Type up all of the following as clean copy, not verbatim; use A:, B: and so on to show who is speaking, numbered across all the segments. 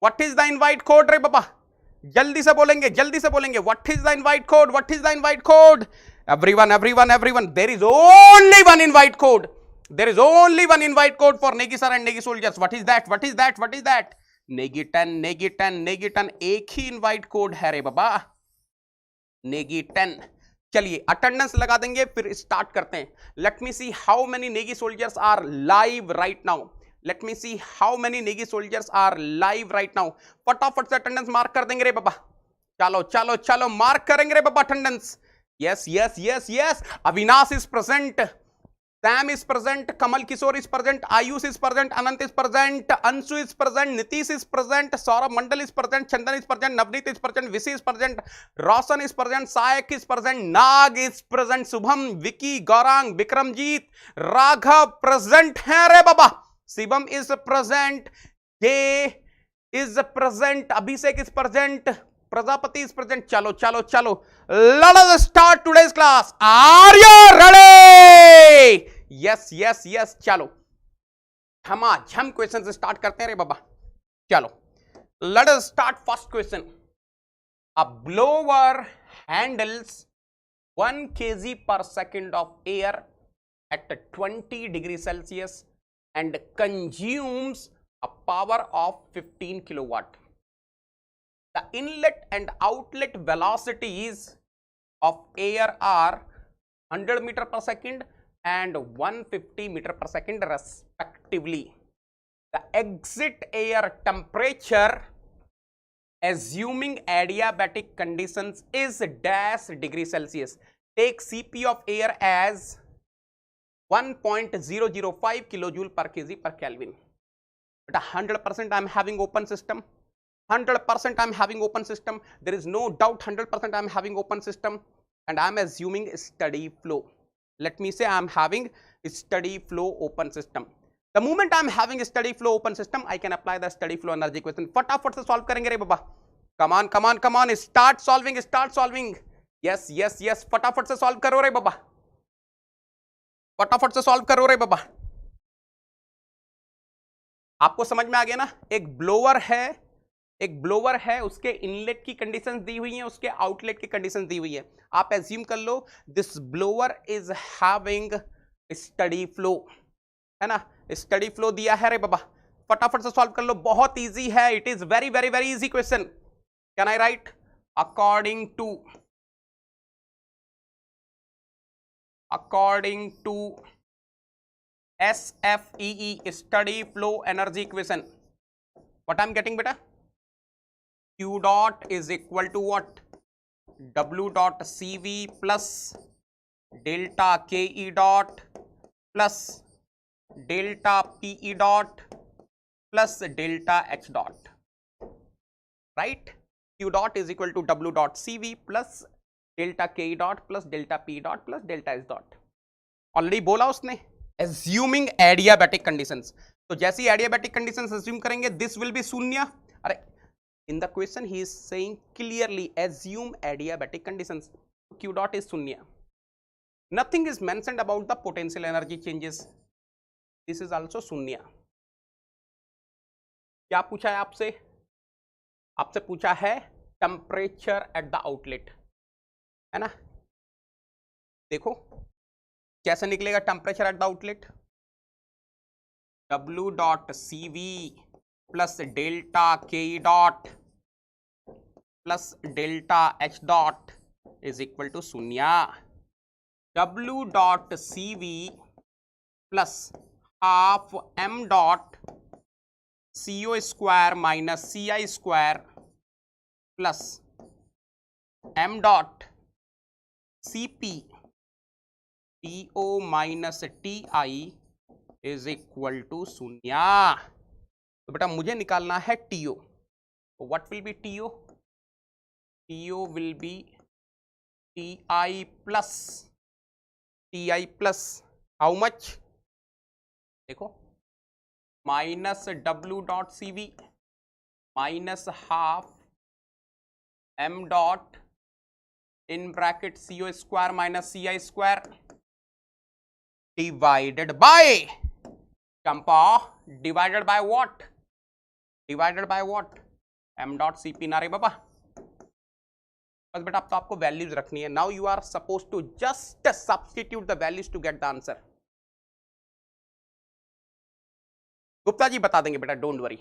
A: What is the invite code रे बाबा, जल्दी से बोलेंगे, जल्दी से बोलेंगे, what is the invite code, what is the invite code? Everyone everyone everyone, there is only one invite code, there is only one invite code for Negi sir and Negi soldiers. What is that, what is that, what is that? Negi 10, Negi 10, Negi 10, एक ही invite code है रे बाबा, नेगी 10. चलिए attendance लगा देंगे, फिर start करते हैं. Let me see how many Negi soldiers are live right now. Let me see how many Negi soldiers are live right now. फटाफट से अटेंडेंस मार्क कर देंगे रे बाबा. चलो चलो चलो मार्क करेंगे रे बाबा attendance. Yes yes yes yes. Avinash is present, Sam is present, Kamal Kishore is present, Ayush is present, Anant is present, Anshu is present, Nitish is present, Saurabh Mandal is present, Chandan is present, Navneet is present, Vishi is present, Roshan is present, Sayak is present, Nag is present, Shubham, Vicky, Gaurang, Vikramjit, Raghav present है रे बाबा. Shivam is present, K is present, Abhishek is present, Prajapati is present. चलो चलो चलो, let us start today's class. Are you ready? Yes yes yes. चलो झमाझम question से start करते हैं रे बाबा. चलो let us start. First question. A blower handles 1 kg per second of air at 20 degrees Celsius and consumes a power of 15 kilowatt. The inlet and outlet velocities of air are 100 meter per second and 150 meter per second respectively. The exit air temperature assuming adiabatic conditions is dash degree Celsius. Take Cp of air as 1.005 kilojoule per kg per Kelvin. But 100% I am having open system. 100% I am having open system. There is no doubt 100% I am having open system, and I am assuming steady flow. Let me say I am having steady flow open system. The moment I am having a steady flow open system, I can apply the steady flow energy equation. फटाफट से solve करेंगे रे बाबा. Come on, come on, come on. Start solving, start solving. Yes, yes, yes. फटाफट से solve करो रे बाबा. फटाफट से solve करो रे बाबा. आपको समझ में आ गया ना? एक ब्लोअर है, एक ब्लोअर है, उसके इनलेट की कंडीशंस दी हुई हैं, उसके आउटलेट की कंडीशंस दी हुई है. आप एज्यूम कर लो this blower is having steady flow, है ना? स्टडी फ्लो दिया है रे बाबा. फटाफट से सॉल्व कर लो, बहुत इजी है. It is very very very easy question. Can I write? According to SFEE steady flow energy equation, what I am getting बेटा? Q dot is equal to what? W dot CV plus delta KE dot plus delta PE dot plus delta H dot, right? Q dot is equal to W dot CV plus delta KE dot plus delta PE dot plus delta H dot. Already बोला उसने, assuming adiabatic conditions. तो जैसी adiabatic conditions assume करेंगे, this will be शून्य. अरे in the question he is saying clearly assume adiabatic conditions. Q dot is शून्य. Nothing is mentioned about the potential energy changes. This is also शून्य. क्या पूछा है आपसे? आपसे पूछा है टेम्परेचर एट द आउटलेट, है ना? देखो कैसे निकलेगा temperature at the outlet. W dot CV plus delta K dot plus delta H dot is equal to शून्य. W dot CV plus half M dot CO square minus CI square plus M dot CP TO minus TI is equal to शून्य. तो बेटा मुझे निकालना है TO. तो what will be TO? TO will be TI plus how much? देखो minus W dot CV minus half M dot in bracket CO square minus CI square divided by Champa, divided by what? Divided by what? M dot C P ना रे बाबा, बस बेटा अब तो आपको values रखनी है. Now you are suppose to just substitute the values to get the answer. Gupta ji बता देंगे बेटा, डोंट वरी,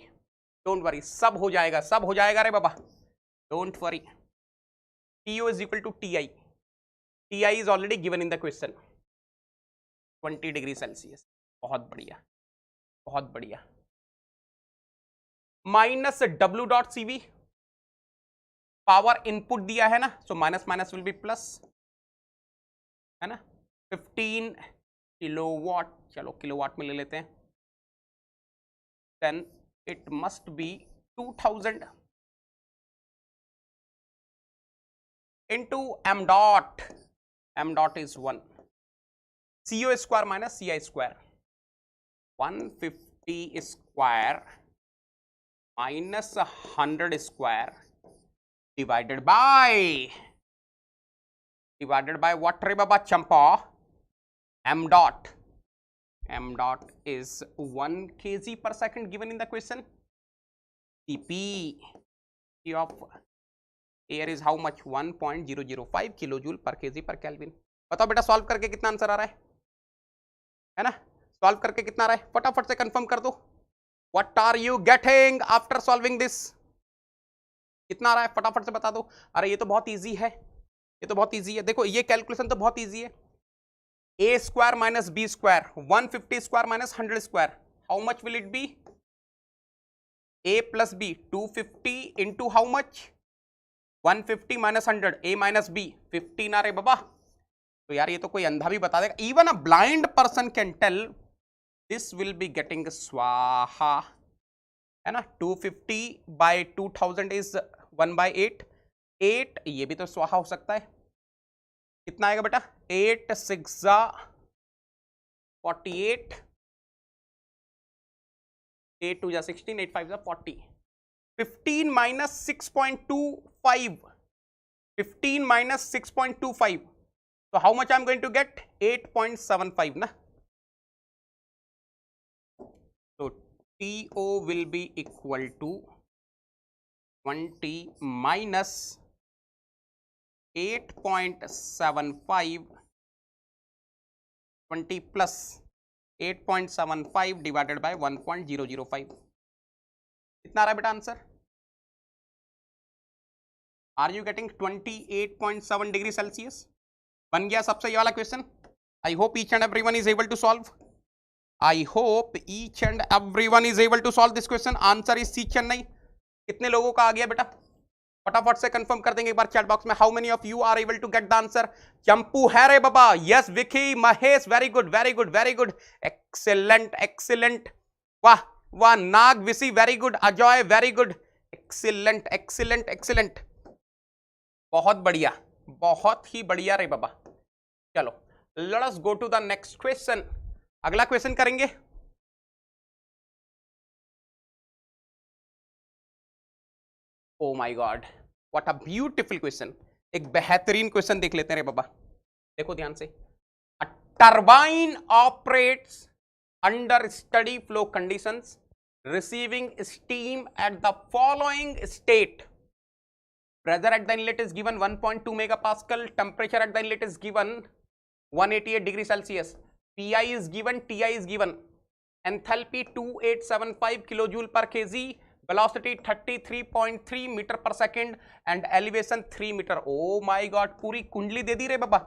A: डोंट वरी, सब हो जाएगा, सब हो जाएगा रे बाबा, don't worry. TO is equal to TI. TI is already given in the question. 20 degree Celsius. बहुत बढ़िया, बहुत बढ़िया. Minus W dot CV, power input दिया है ना, so minus minus will be plus, है ना. 15 किलोवाट, चलो किलोवाट में ले लेते हैं. Then it must be 2000 into m dot. M dot is 1. CO square minus CI square. 150 square minus 100 square divided by what re baba champa? M dot. M dot is 1 kg per second given in the question. Cp of air is how much 1.005 kilojoule per KG पर kelvin. बताओ बेटा solve करके कितना answer आ रहा है ना, solve करके कितना आ रहा है, फटाफट से कंफर्म कर दो. What are you getting after solving this, कितना आ रहा है फटाफट से बता दो. अरे ये तो बहुत इजी है, ये तो बहुत इजी है. देखो ये कैलकुलेशन तो बहुत इजी है. A square minus B square, 150 square minus 100 square, how much will it be? A plus B, 250 into how much? 150 minus 100, A minus B, 15 आ रहे बाबा. तो यार ये तो कोई अंधा भी बता देगा. Even a blind person can tell this will be getting स्वाहा, है ना. 250 बाय 2000 इज 1/8. 8 ये भी तो स्वाहा हो सकता है. कितना आएगा बेटा? 8 6 48, 8 2 16, 8 5 40. 15 minus 6.25, 15 minus 6.25, so how much I'm going to get? 8.75 na. So TO will be equal to 20 minus 8.75, 20 plus 8.75 divided by 1.005. कितना आ रहा है बेटा answer? Are you getting 28.7 degree Celsius? बन गया सबसे ये वाला question. I hope each and everyone is able to solve. I hope each and everyone is able to solve this question. Answer is C Chennai. कितने लोगों का आ गया बेटा? फटाफट से कंफर्म कर देंगे एक बार चैट बॉक्स में. How many of you are able to get the answer? चंपू है रे बाबा. Yes Vicky, Mahesh, very good very good very good, excellent excellent. वाह वाह. Nag Visi very good. Ajay very good, excellent excellent excellent, बहुत बढ़िया, बहुत ही बढ़िया रे बाबा. चलो let us go to the next question. अगला क्वेश्चन करेंगे. Oh my God, what a beautiful question. एक बेहतरीन क्वेश्चन देख लेते हैं रे बाबा. देखो ध्यान से. A turbine operates under steady flow conditions receiving steam at the following state. Pressure at the inlet is given 1.2 megapascal, temperature at the inlet is given 188 degrees Celsius, Pi is given, Ti is given, enthalpy 2875 kilojoule per kg, velocity 33.3 meter per second and elevation 3 meter. Oh my god, पूरी कुंडली दे दी रे बाबा.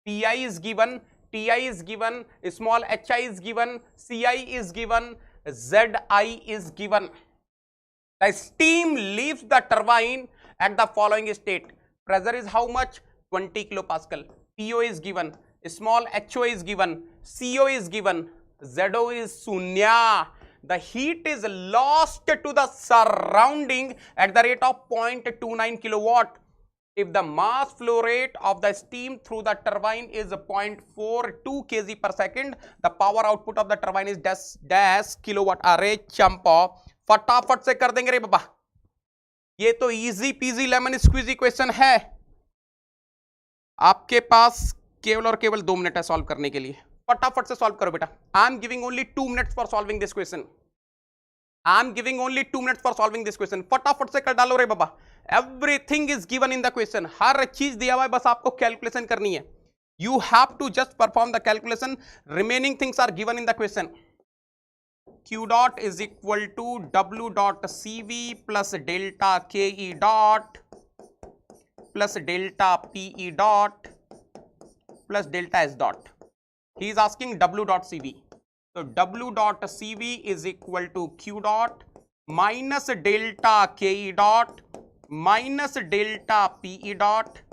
A: Pi is given, Ti is given, small hi is given, Ci is given, Zi is given. The steam leaves the turbine at the following state. Pressure is how much? 20 kilopascal. Po is given, small ho is given, Co is given, Zo is sunya. The heat is lost to the surrounding at the rate of 0.29 kilowatt. If the mass flow rate of the steam through the turbine is 0.42 kg per second, the power output of the turbine is dash kilowatt. अरे चंपा फटाफट से कर देंगे रे बाबा. ये तो easy peasy lemon squeezy question है. आपके पास केवल और केवल 2 मिनट है सॉल्व करने के लिए. फटाफट से सॉल्व करो बेटा. I am giving only 2 minutes for solving this question. I am giving only 2 minutes for solving this question. फटाफट से कर डालो रे बाबा. Everything is given in the question. हर चीज दिया हुआ है, बस आपको कैलकुलेशन करनी है. You have to just perform the calculation. Remaining things are given in the question. Q dot is equal to W dot CV plus delta KE dot plus delta PE dot plus delta S dot. He is asking W dot CV. So W dot CV is equal to Q dot minus delta KE dot minus delta PE dot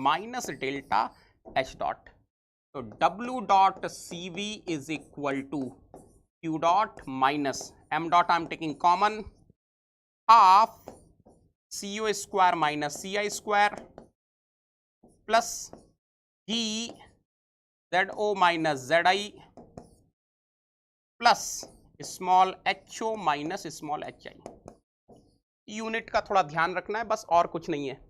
A: minus delta H dot. So W dot CV is equal to Q dot minus M dot I am taking common half CO square minus CI square plus G ZO minus ZI plus small HO minus small HI. Unit का थोड़ा ध्यान रखना है, बस और कुछ नहीं है.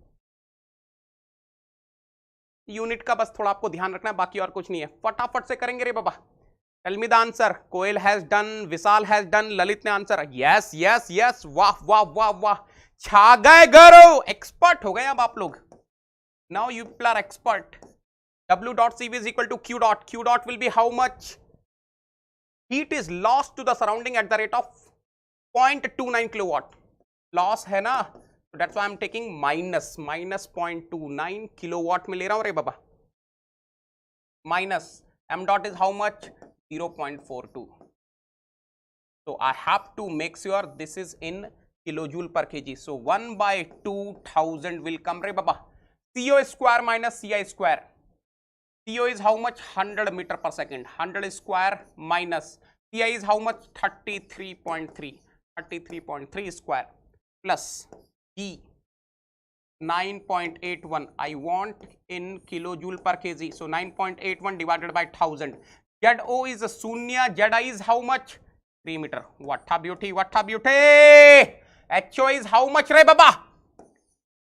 A: यूनिट का बस थोड़ा आपको ध्यान रखना है, बाकी और कुछ नहीं है. फटाफट से करेंगे रे बाबा. Tell me the answer. Koyal has done, Vishal has done, Lalit ने आंसर. Yes yes yes. वाह वाह वाह वाह. छा गए गौरव. एक्सपर्ट हो गए अब आप लोग. Now you people are expert. W dot CV is equal to Q dot. Q dot will be how much? Heat is lost to the surrounding at the rate of 0.29 kilowatt. Loss है ना, so that's why I'm taking minus 0.29 kilowatt में ले रहा हूँ रे बाबा. Minus M dot is how much? 0.42. So I have to make sure this is in kilojoule per kg. So 1 by 2000 will come रे बाबा. CO square minus CI square. CO is how much? 100 meter per second. 100 square minus CI is how much? 33.3. 33.3 square plus E 9.81. I want in kilojoule per kg. So 9.81 divided by 1000. ZO is a शून्य. ZI is how much? 3 meter. What a beauty, what a beauty. HO is how much रे बाबा?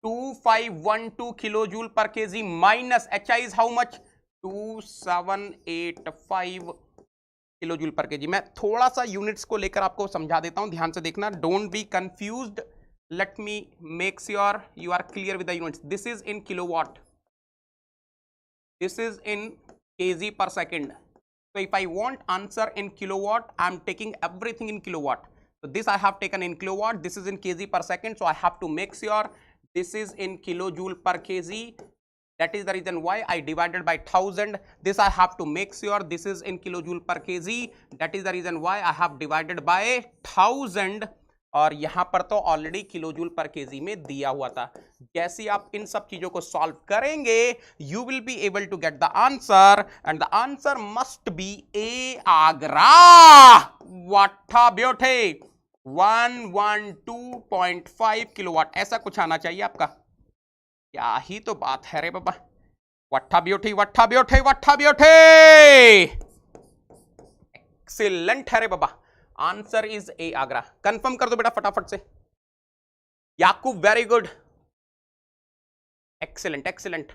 A: 2512 kilojoule per kg minus HI is how much? 2785 kilojoule per KG. मैं थोड़ा सा units को लेकर आपको समझा देता हूं, ध्यान से देखना. Don't be confused. Let me make sure you are clear with the units. This is in kilowatt, this is in KG per second. So if I want answer in kilowatt, I am taking everything in kilowatt. So this I have taken in kilowatt. This is in kg per second. So I have to make sure this is in kilojoule per kg. That is the reason why I divided by 1000. This I have to make sure this is in kilojoule per kg. That is the reason why I have divided by 1000. और यहां पर तो already kilojoule per KG में दिया हुआ था. जैसे आप इन सब चीजों को सॉल्व करेंगे, you will be able to get the answer, and the answer must be a Agra. What a beauty. 112.5 kilowatt ऐसा कुछ आना चाहिए आपका. क्या ही तो बात है रे बाबा. What a beauty, what a beauty, what a beauty. Excellent है रे बाबा. आंसर इज ए आगरा. कंफर्म कर दो बेटा फटाफट से. Yakub very good, excellent excellent,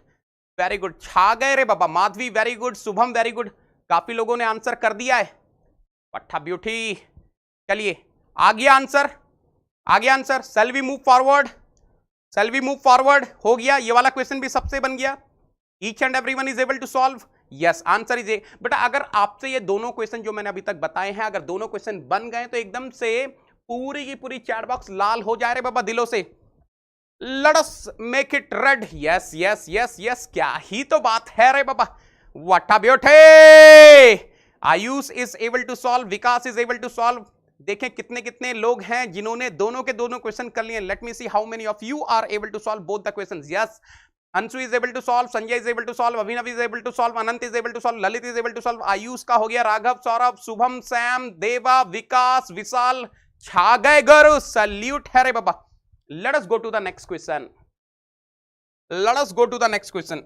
A: very good. छा गए रे बाबा. Madhavi very good, Shubham very good. काफी लोगों ने आंसर कर दिया है. What a beauty. चलिए आ गया आंसर, आ गया answer. Shall we move forward, shall we move forward. हो गया. ये वाला क्वेश्चन भी सबसे बन गया. Each and everyone is able to solve. Yes, answer is A. बेटा अगर आपसे ये दोनों क्वेश्चन जो मैंने अभी तक बताए हैं, अगर दोनों क्वेश्चन बन गए तो एकदम से पूरी की पूरी चैट बॉक्स लाल हो जाए रे बाबा दिलों से. Let us make it red. Yes yes yes yes. क्या ही तो बात है रे बाबा. What a beauty. Ayush is able to solve, Vikas is able to solve. देखें कितने कितने लोग हैं जिन्होंने दोनों के दोनों क्वेश्चन कर लिए. Let me see how many of you are able to solve both the questions. Yes, Anshu is able to solve, Sanjay is able to solve, Abhinav is able to solve, Anant is able to solve, Lalit is able to solve, Ayush का हो गया, Raghav, Saurabh, Shubham, Sam, देवा, विकास, विशाल. छा गए गुरु. Salute है रे बाबा. Let us go to the next question. Let us go to the next question.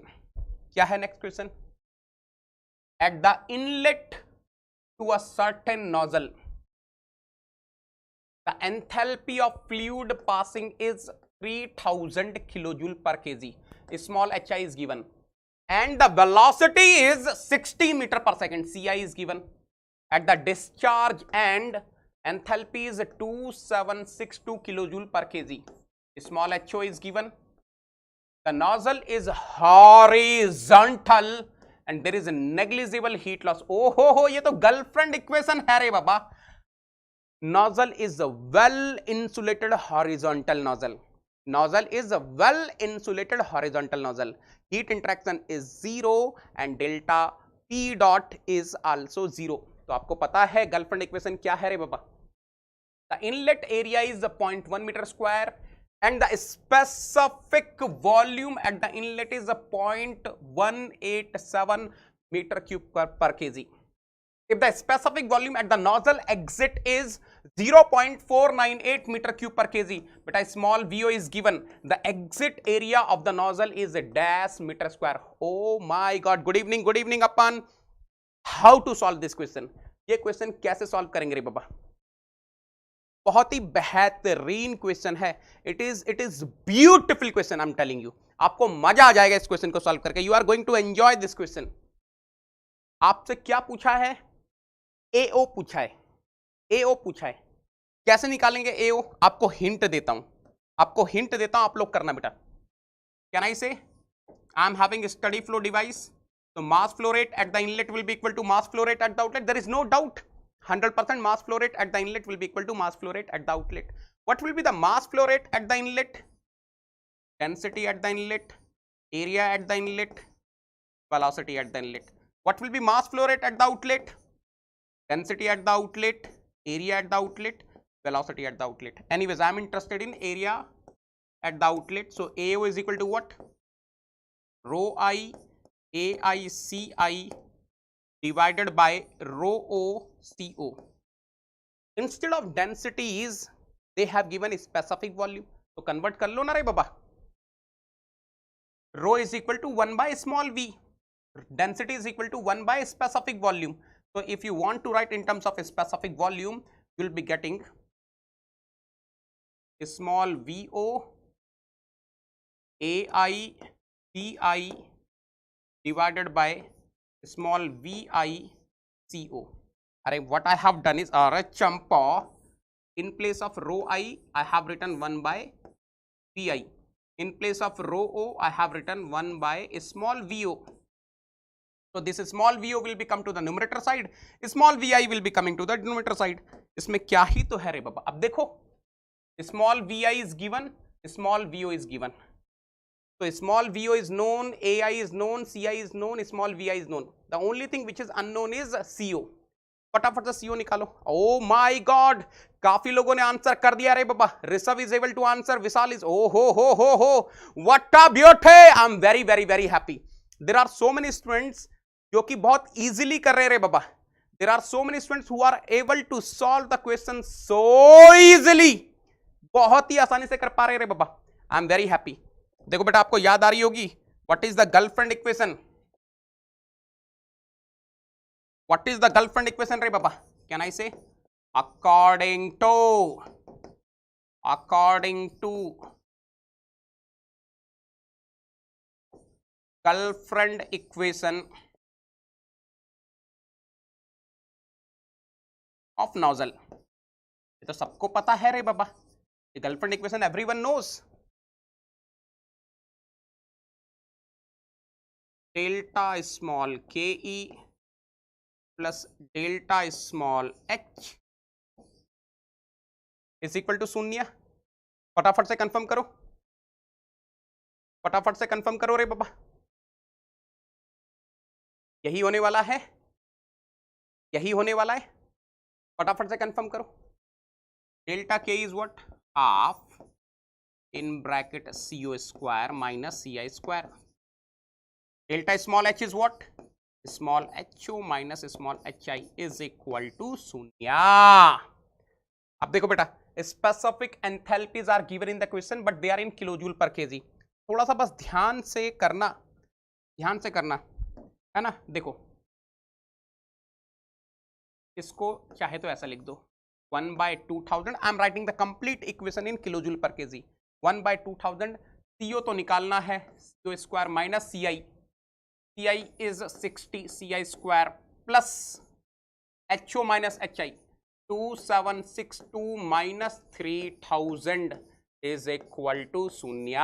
A: क्या है next question? At the inlet to a certain nozzle, the enthalpy of fluid passing is 3000 kilojoule per kg. Small hi is given and the velocity is 60 meter per second. Ci is given. At the discharge and Enthalpy is 2762 kilojoule per kg. Small HO is given. The nozzle is horizontal and there is a negligible heat loss. Oh ho, ये तो girlfriend equation है रे बाबा. Nozzle is a well insulated horizontal nozzle. Nozzle is a well insulated horizontal nozzle. Heat interaction is zero and delta P dot is also zero. तो आपको पता है girlfriend equation क्या है रे बाबा. The inlet area is 0.1 meter square and the specific volume at the inlet is 0.187 meter cube per kg. If the specific volume at the nozzle exit is 0.498 meter cube per kg, but a small VO is given, the exit area of the nozzle is a dash meter square. Oh my God! Good evening अपन. How to solve this question? ये question कैसे solve करेंगे रे बाबा? बहुत ही बेहतरीन question है. It is beautiful question. I am telling you, आपको मजा आ जाएगा इस क्वेश्चन को सॉल्व करके. You are going to enjoy this question. आपसे क्या पूछा है? एओ पूछा है. एओ पूछा है. कैसे निकालेंगे एओ? आपको हिंट देता हूं, आप लोग करना बेटा. कैन आई से I am having steady flow device. So mass flow rate at the inlet will be equal to mass flow rate at the outlet. There is no doubt. 100% mass flow rate at the inlet will be equal to mass flow rate at the outlet. What will be the mass flow rate at the inlet? Density at the inlet, area at the inlet, velocity at the inlet. What will be mass flow rate at the outlet? Density at the outlet, area at the outlet, velocity at the outlet. Anyways, I am interested in area at the outlet. So AO is equal to what? Rho I AICI divided by rho O CO. Instead of densities, they have given a specific volume. So convert कर लो ना रे बाबा. Rho is equal to 1 by small v. Density is equal to 1 by specific volume. So if you want to write in terms of a specific volume, you will be getting a small VO AICI divided by small VICO. Alright, what I have done is champa, in place of rho I have written 1 by VI. In place of rho O, I have written 1 by a small VO. So this small VO will become to the numerator side, small VI will be coming to the denominator side. इसमें क्या ही तो है रे बाबा. अब देखो, small VI is given, small VO is given. So small VO is known, AI is known, CI is known, small VI is known. The only thing which is unknown is CO. फटाफट से CO निकालो. Oh my God, काफी लोगों ने answer कर दिया रे बाबा. Rishabh is able to answer. Vishal is oh ho. What a beauty! I'm very happy. There are so many students जो कि बहुत easily कर रहे रे बाबा. There are so many students who are able to solve the question so easily. बहुत ही आसानी से कर पा रहे रे बाबा. I'm very happy. देखो बेटा, आपको याद आ रही होगी, what is the girlfriend equation? What is the girlfriend equation रे बाबा? Can I say according to girlfriend equation of nozzle. ये तो सबको पता है रे बाबा. ये girlfriend equation everyone knows. Delta small K E plus delta small H is equal to 0. फटाफट से कंफर्म करो रे बाबा. यही होने वाला है. फटाफट से कंफर्म करो. डेल्टा के is what? Half in bracket CO square minus CI square. Delta small h is what? Small ho minus small hi is equal to 0. अब देखो बेटा, specific enthalpies are given in the question but they are in kilojoule per kg. थोड़ा सा बस ध्यान से करना है ना. देखो, इसको चाहे तो ऐसा लिख दो, 1 by 2000. I am writing the complete equation in kilojoule per kg. 1 by 2000. CO तो निकालना है, CO square minus CI. CI is 60 CI square plus HO minus HI. 2762 minus 3000 is equal to शून्य.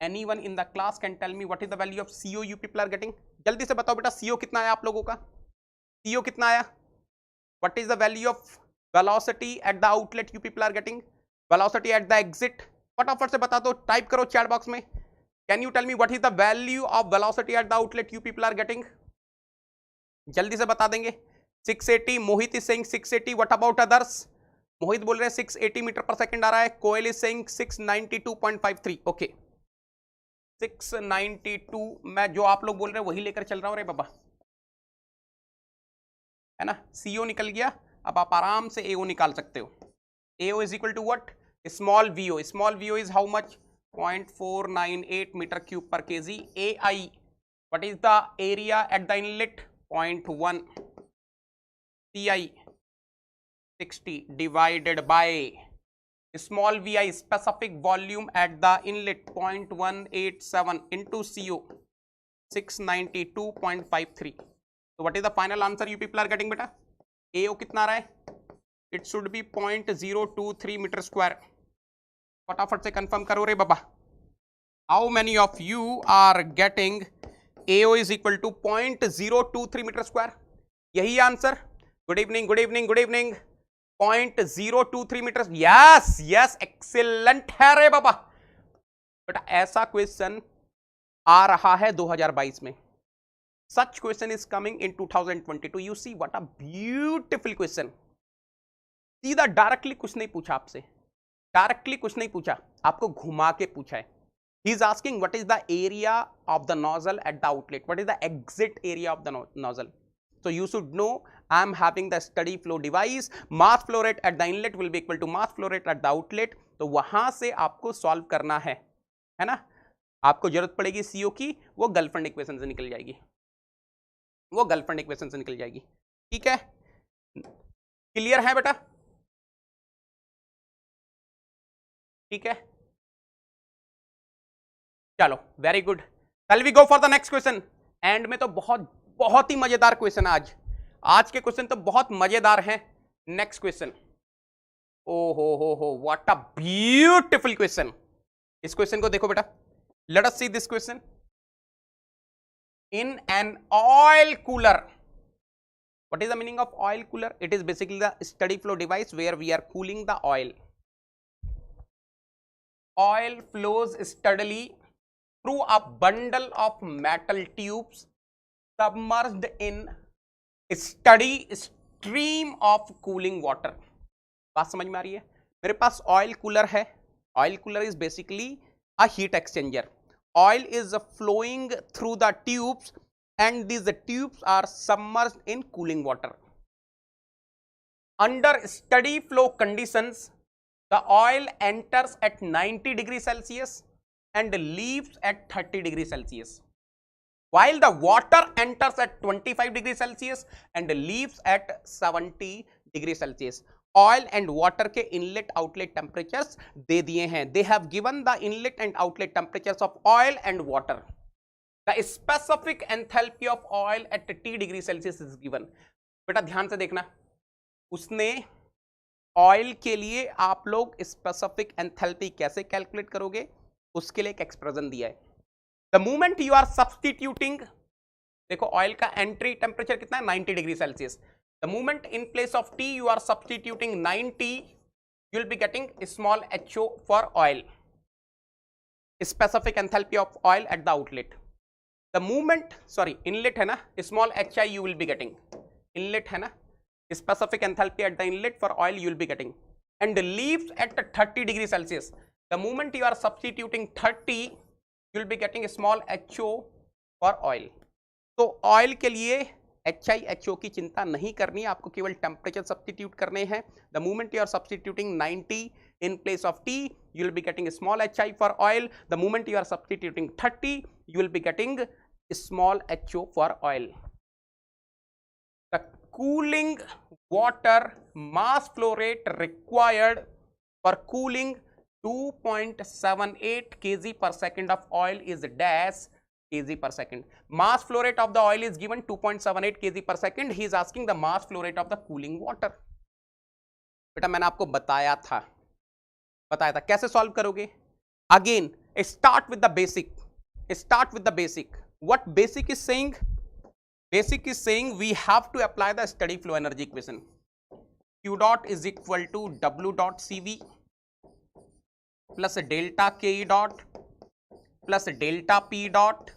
A: Anyone in the class can tell me what is the value of CO you people are getting? जल्दी से बताओ बेटा, CO कितना आया आप लोगों का? CO कितना आया? What is the value of velocity at the outlet you people are getting? Velocity at the exit? फटाफट से बता दो, टाइप करो चैट बॉक्स में. Can you tell me what is the value of velocity at the outlet you people are getting? जल्दी से बता देंगे. 680. मोहित is saying 680. What about others? मोहित बोल रहे हैं 680 मीटर पर सेकंड आ रहा है. कोयल is saying 692.53. ओके, 692. मैं जो आप लोग बोल रहे हैं वही लेकर चल रहा हूं रे बाबा, है ना. CO निकल गया, अब आप आराम से AO निकाल सकते हो. AO is equal to what? Small VO. Small VO is how much? 0.498 meter cube per kg. AI, what is the area at the inlet? 0.1. CI 60 divided by small vi, specific volume at the inlet, 0.187 into CO 692.53. So what is the final answer you people are getting beta? AO कितना आ रहा है? It should be 0.023 meter square. फटाफट से confirm करो रे बाबा. How many of you are getting AO is equal to 0.023 meter square? यही आंसर. Good evening, good evening, good evening. 0.023 meter. Yes yes, excellent है रे बाबा. बट ऐसा क्वेश्चन आ रहा है 2022 में. Such question is coming in 2022. You see what a beautiful question. सीधा directly कुछ नहीं पूछा आपसे, डायरेक्टली कुछ नहीं पूछा, आपको घुमा के पूछा है. He is asking what is the area of the nozzle eight the outlet, what is the exit area of the nozzle. So you should know I am having the steady flow device. Mass flow rate at the inlet will be equal to mass flow rate at the outlet. तो वहां से आपको solve करना है ना. आपको जरूरत पड़ेगी CO की, वो गर्लफ्रेंड इक्वेशन से निकल जाएगी, वो गर्लफ्रेंड इक्वेशन से निकल जाएगी. ठीक है, क्लियर है बेटा? ठीक है, चलो वेरी गुड. कल we go for the next question. End में तो बहुत ही मजेदार क्वेश्चन आज के क्वेश्चन तो बहुत मजेदार हैं. नेक्स्ट क्वेश्चन, ओ हो व्हाट अ ब्यूटीफुल क्वेश्चन. इस क्वेश्चन को देखो बेटा, let us see this question. In an oil cooler, what is the meaning of oil cooler? It is basically the steady flow device where we are cooling the oil. Oil flows steadily through a bundle of metal tubes submerged in steady stream of cooling water. बात समझ में आ रही है? मेरे पास oil cooler है. Oil cooler is basically a heat exchanger. Oil is flowing through the tubes and these tubes are submerged in cooling water. Under steady flow conditions, the oil enters at 90 degrees Celsius and leaves at 30 degrees Celsius. While the water enters at 25 degrees Celsius and leaves at 70 degrees Celsius. Oil and water के inlet outlet temperatures दे दिए हैं. They have given the inlet and outlet temperatures of oil and water. The specific enthalpy of oil at T degree Celsius is given. बेटा ध्यान से देखना, उसने oil के लिए आप लोग स्पेसिफिक एंथैल्पी कैसे कैलकुलेट करोगे, उसके लिए एक एक्सप्रेशन दिया है. The moment you are substituting, देखो ऑयल का एंट्री टेम्परेचर कितना है 90 degree Celsius. The moment in place of T you are substituting 90, you will be getting small HO for oil. Specific enthalpy of oil at the outlet. The moment, sorry inlet है ना, small HI you will be getting. Inlet है ना, specific enthalpy at the inlet for oil you will be getting, and leaves at 30 degree Celsius. The moment you are substituting 30, you will be getting a small HO for oil. तो oil के लिए HI HO की चिंता नहीं करनी है, आपको केवल टेम्परेचर सब्सटीट्यूट करने हैं. The moment you are substituting 90 in place of T, you will be getting a small HI for oil. The moment you are substituting 30, you will be getting a small HO for oil. The cooling water mass flow rate required for cooling 2.78 kg per second of oil is dash kg per second. Mass flow rate of the oil is given 2.78 kg per second. He is asking the mass flow rate of the cooling water. बेटा मैंने आपको बताया था कैसे solve करोगे. Again start with the basic. What basic is saying? Basic is saying we have to apply the steady flow energy equation. Q dot is equal to W dot CV plus delta Ke dot plus delta P dot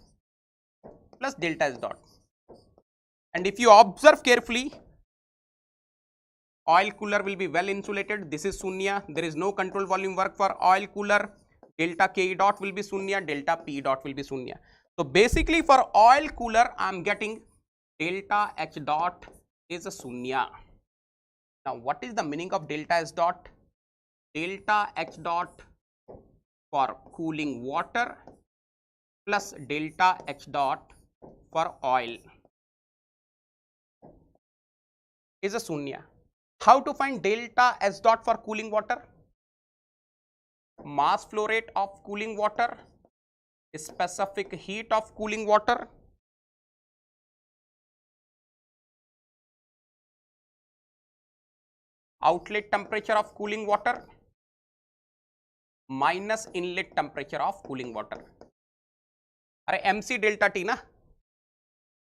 A: plus delta S dot. And if you observe carefully, oil cooler will be well insulated. This is Shunya. There is no control volume work for oil cooler. Delta K dot will be Shunya. Delta P dot will be Shunya. So basically for oil cooler, I am getting delta H dot is a Shunya. Now what is the meaning of delta S dot? Delta H dot for cooling water plus delta H dot for oil is a Shunya. How to find delta S dot for cooling water? Mass flow rate of cooling water, specific heat of cooling water, outlet temperature of cooling water minus inlet temperature of cooling water. Are MC delta T na?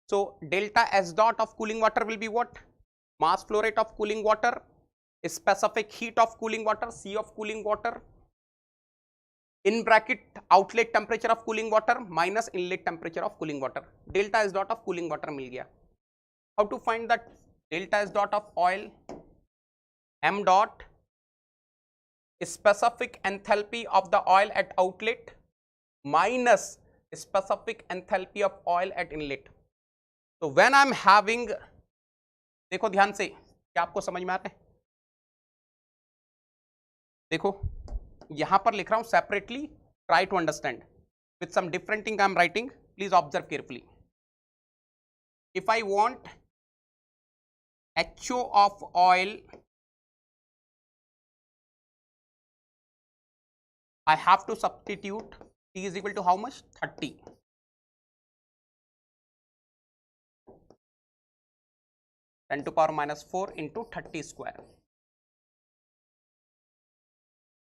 A: So delta S dot of cooling water will be what? Mass flow rate of cooling water, specific heat of cooling water, C of cooling water, in bracket outlet temperature of cooling water minus inlet temperature of cooling water. Delta S dot of cooling water मिल गया. How to find that delta S dot of oil? M dot specific enthalpy of the oil at outlet minus specific enthalpy of oil at inlet. So when I am having, देखो ध्यान से, क्या आपको समझ में आ रहा है? देखो यहां पर लिख रहा हूं separately, try to understand with some different thing I am writing, please observe carefully. If I want HO of oil, I have to substitute T is equal to how much? 30. 10 to power minus 4 into 30 square.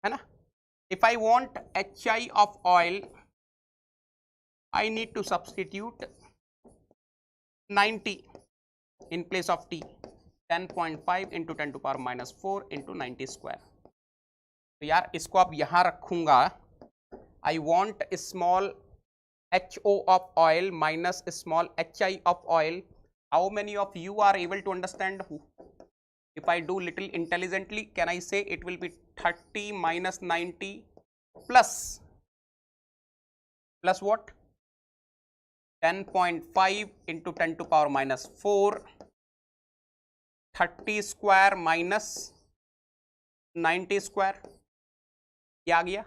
A: है ना? If I want HI of oil, I need to substitute 90 in place of T. 10.5 into 10 to power minus 4 into 90 square. तो यार इसको आप यहां रखूंगा. I want small HO of oil minus small HI of oil. How many of you are able to understand? If I do little intelligently, can I say it will be 30 minus 90 plus what? 10.5 into 10 to power minus 4, 30 square minus 90 square. क्या आ गया?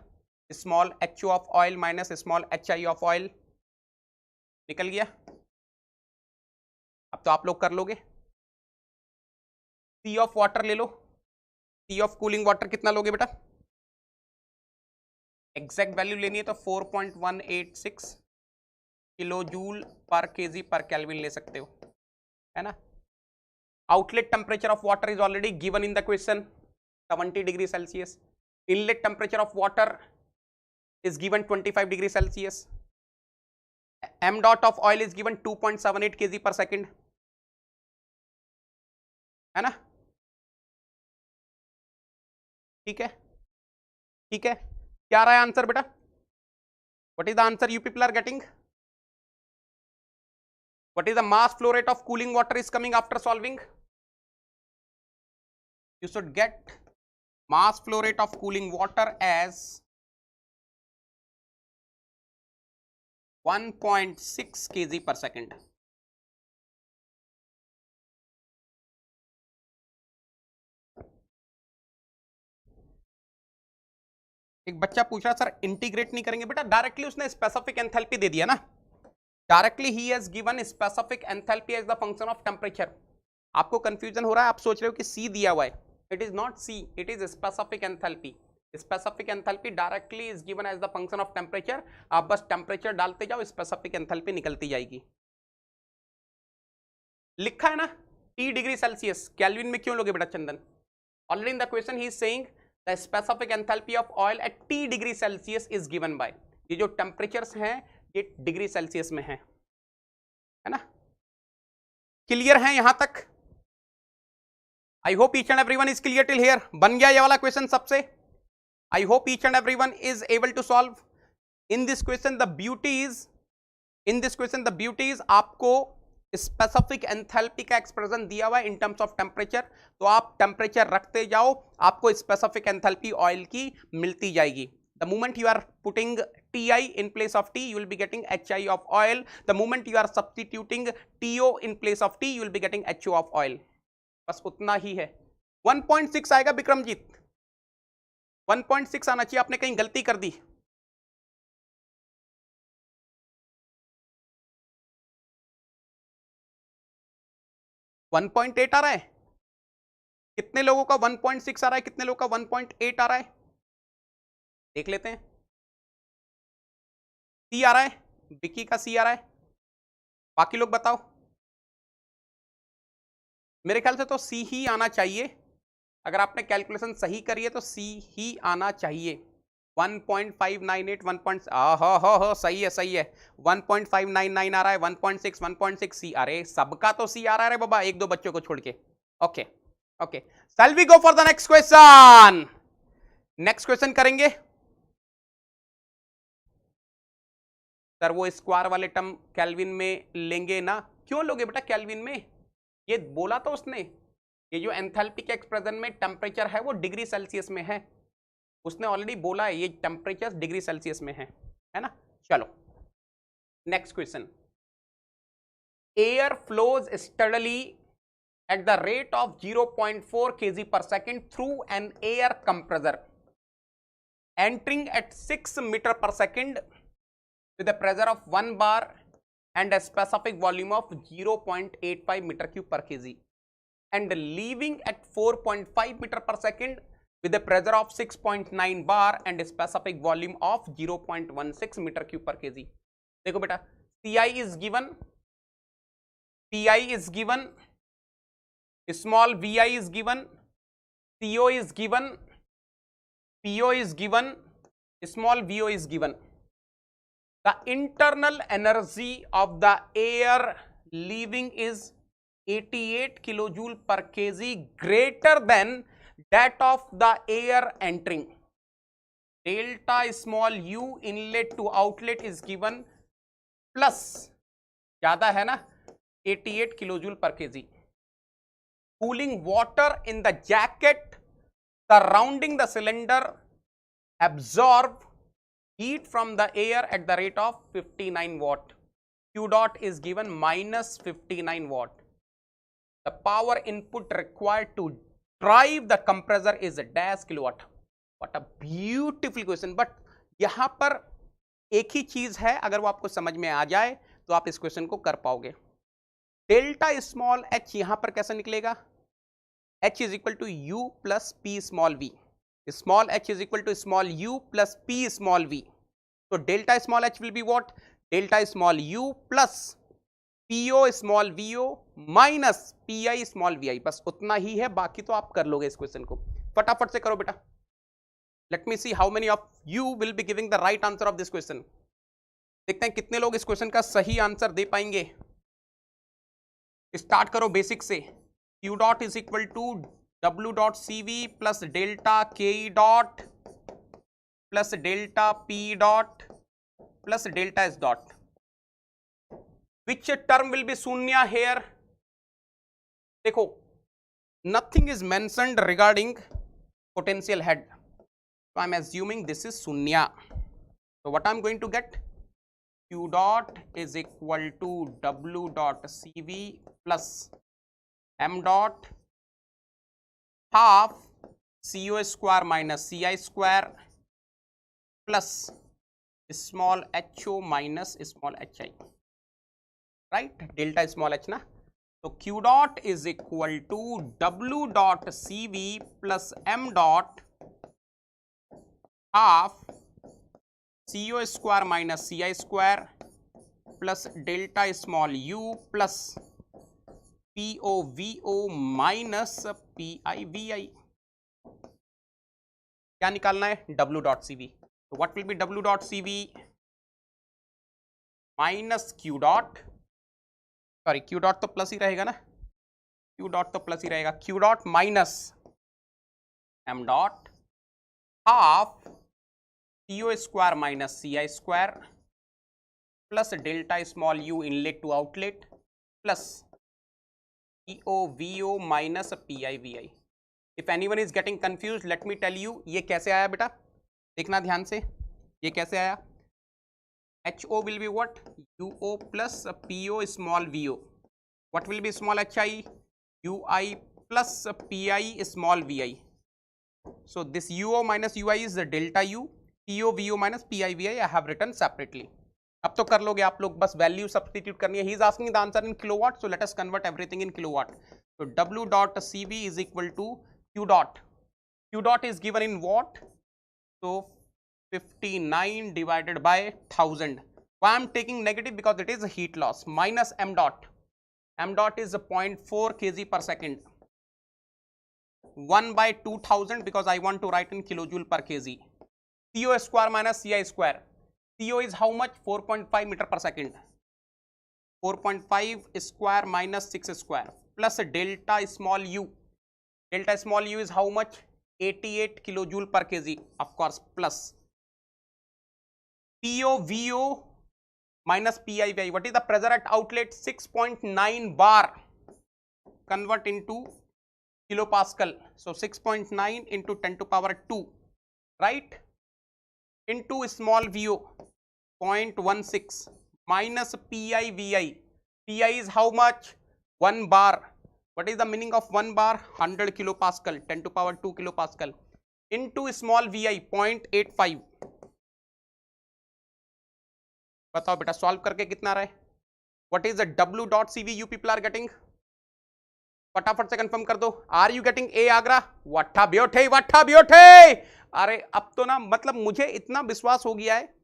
A: Small HO of oil minus small HI of oil निकल गया. अब तो आप लोग कर लोगे. C ऑफ वाटर ले लो. C ऑफ कूलिंग वाटर कितना लोगे बेटा? एग्जैक्ट वैल्यू लेनी है तो 4.186 किलो जूल पर केजी पर केल्विन ले सकते हो, है ना. Outlet temperature of water is already given in the question, 70 degree Celsius. Inlet temperature of water is given 25 degree Celsius. M dot of oil is given 2.78 kg per second, है ना. ठीक है, ठीक है. क्या रहा है आंसर बेटा? What is the answer you people are getting? What is the mass flow rate of cooling water is coming after solving? You should get mass flow rate of cooling water as 1.6 kg per second. एक बच्चा पूछ रहा sir integrate नहीं करेंगे बेटा. Directly उसने specific enthalpy दे दिया ना. डायरेक्टली ही has given specific enthalpy as the function of temperature. आपको कंफ्यूजन हो रहा है, आप सोच रहे हो कि सी दिया हुआ है. It is not C, it is specific enthalpy. Specific enthalpy directly is given as the function of temperature. आप बस टेम्परेचर डालते जाओ, स्पेसिफिक एंथैल्पी निकलती जाएगी. लिखा है ना T डिग्री सेल्सियस. केल्विन में क्यों लोगे बेटा चंदन? Already in the question he is saying the specific enthalpy of oil at T degree Celsius is given by, ये जो टेम्परेचर्स हैं ये डिग्री सेल्सियस में है ना? क्लियर है यहां तक? I hope each and everyone is clear till here. बन गया ये वाला क्वेश्चन सबसे? I hope each and everyone is able to solve. In this question the beauty is आपको स्पेसिफिक एंथैल्पी का एक्सप्रेशन दिया हुआ है इन टर्म्स ऑफ टेम्परेचर, तो आप टेम्परेचर रखते जाओ, आपको स्पेसिफिक एंथैल्पी ऑयल की मिलती जाएगी. The moment you are putting Ti in place of T, you will be getting Hi of oil. The moment you are substituting To in place of T, you will be getting Ho of oil. बस उतना ही है. 1.6 आएगा विक्रमजीत, 1.6 आना चाहिए, आपने कहीं गलती कर दी. वन 1.8 आ रहा है. कितने लोगों का 1.6 आ रहा है, कितने लोगों का 1.8 आ रहा है, देख लेते हैं. सी आ रहा है, विकी का सी आ रहा है, बाकी लोग बताओ. मेरे ख्याल से तो सी ही आना चाहिए. अगर आपने कैलकुलेशन सही करी है तो सी ही आना चाहिए. 1.598 1. सही है. 1.599 आ रहा है, 1.6 1.6 सी. अरे सबका तो सी आ रहा है बाबा, एक दो बच्चों को छोड़ के. Okay. Shall we go for the next question. Next question करेंगे. सर वो स्क्वायर वाले टर्म केल्विन में लेंगे ना? क्यों लोगे बेटा केल्विन में? ये बोला तो उसने, ये जो एंथैल्पी के एक्सप्रेशन में टेम्परेचर है वो डिग्री सेल्सियस में है. उसने ऑलरेडी बोला है ये टेम्परेचर डिग्री सेल्सियस में है ना? चलो next question. Air flows steadily at the rate of 0.4 kg per second through an air compressor entering at 6 meter per second with a pressure of 1 bar and a specific volume of 0.85 meter cube per kg and leaving at 4.5 meter per second with a pressure of 6.9 bar and a specific volume of 0.16 meter cube per kg. देखो बेटा, Ci is given, Pi is given, small vi is given, Co is given, Po is given, small vo is given. The internal energy of the air leaving is 88 kilojoule per kg greater than that of the air entering. Delta small u inlet to outlet is given plus, ज्यादा है ना, 88 kilojoule per kg. Cooling water in the jacket surrounding the cylinder absorb heat from the air at the rate of 59 watt. Q dot is given minus 59 watt. The power input required to drive the compressor is a dash kilowatt. What a beautiful question. But यहां पर एक ही चीज है, अगर वो आपको समझ में आ जाए तो आप इस क्वेश्चन को कर पाओगे. डेल्टा स्मॉल h यहां पर कैसे निकलेगा? h is equal to u plus p small v. Small h is equal to small u plus p small v. So delta small h will be what? Delta small u plus po small vo minus pi small vi. बस उतना ही है, बाकी तो आप कर लोगे इस question को. फटाफट से करो बेटा. Let me see how many of you will be giving the right answer of this question. देखते हैं कितने लोग इस क्वेश्चन का सही आंसर दे पाएंगे. स्टार्ट करो बेसिक से. Q dot is equal to W dot CV plus delta Ke dot plus delta P dot plus delta S dot. Which term will be शून्य here? देखो, nothing is mentioned regarding potential head, so I'm assuming this is शून्य. So what I'm going to get? Q dot is equal to W dot CV plus M dot half CO square minus CI square plus small ho minus small hi, right? Delta small h ना. So Q dot is equal to W dot CV plus M dot half CO square minus CI square plus delta small u plus POVO minus PIVI. क्या निकालना है, W dot CV। तो what will be W dot CV minus Q dot, sorry Q dot तो plus ही रहेगा ना, Q dot तो plus ही रहेगा, Q dot minus M dot half CO square minus CI square plus delta small u inlet to outlet plus PO VO minus PI VI। If anyone is getting confuse let me tell you, ये कैसे आया बेटा, देखना ध्यान से, ये कैसे आया, HO will be what, UO plus PO small VO, what will be small HI, UI plus PI small VI, so this UO minus UI is the delta U, PO VO minus PI VI I have written separately। अब तो कर लोगे आप लोग, बस value substitute करनी है। He is asking the answer in kilowatt, so let us convert everything in kilowatt. तो W dot CV is equal to Q dot, Q dot is given in watt, so 59 divided by 1000. Why I am taking negative, because it is a heat loss, minus M dot, M dot is 0.4 kg per second, 1 by 2000 because I want to write in kilojoule per kg, CO square minus CI square, CO is how much, 4.5 meter per second, 4.5 square minus 6 square plus delta small u, delta small u is how much, 88 kilojoule per kg, of course, plus PO VO minus PI VI, what is the pressure at outlet, 6.9 bar, convert into kilopascal, so 6.9 into 10 to power 2, right, into small VO 0.16 minus PI VI, PI is how much, 1 bar, what is the meaning of 1 bar, 100 kilopascal, 10 to power 2 kilopascal, into small VI 0.85। बताओ बेटा solve करके कितना रहे, what is the W dot CV you people are getting, फटाफट से confirm कर दो, are you getting A आगरा, वट्ठा ब्योठे वट्ठा ब्योठे। अरे अब तो ना मतलब मुझे इतना विश्वास हो गया है,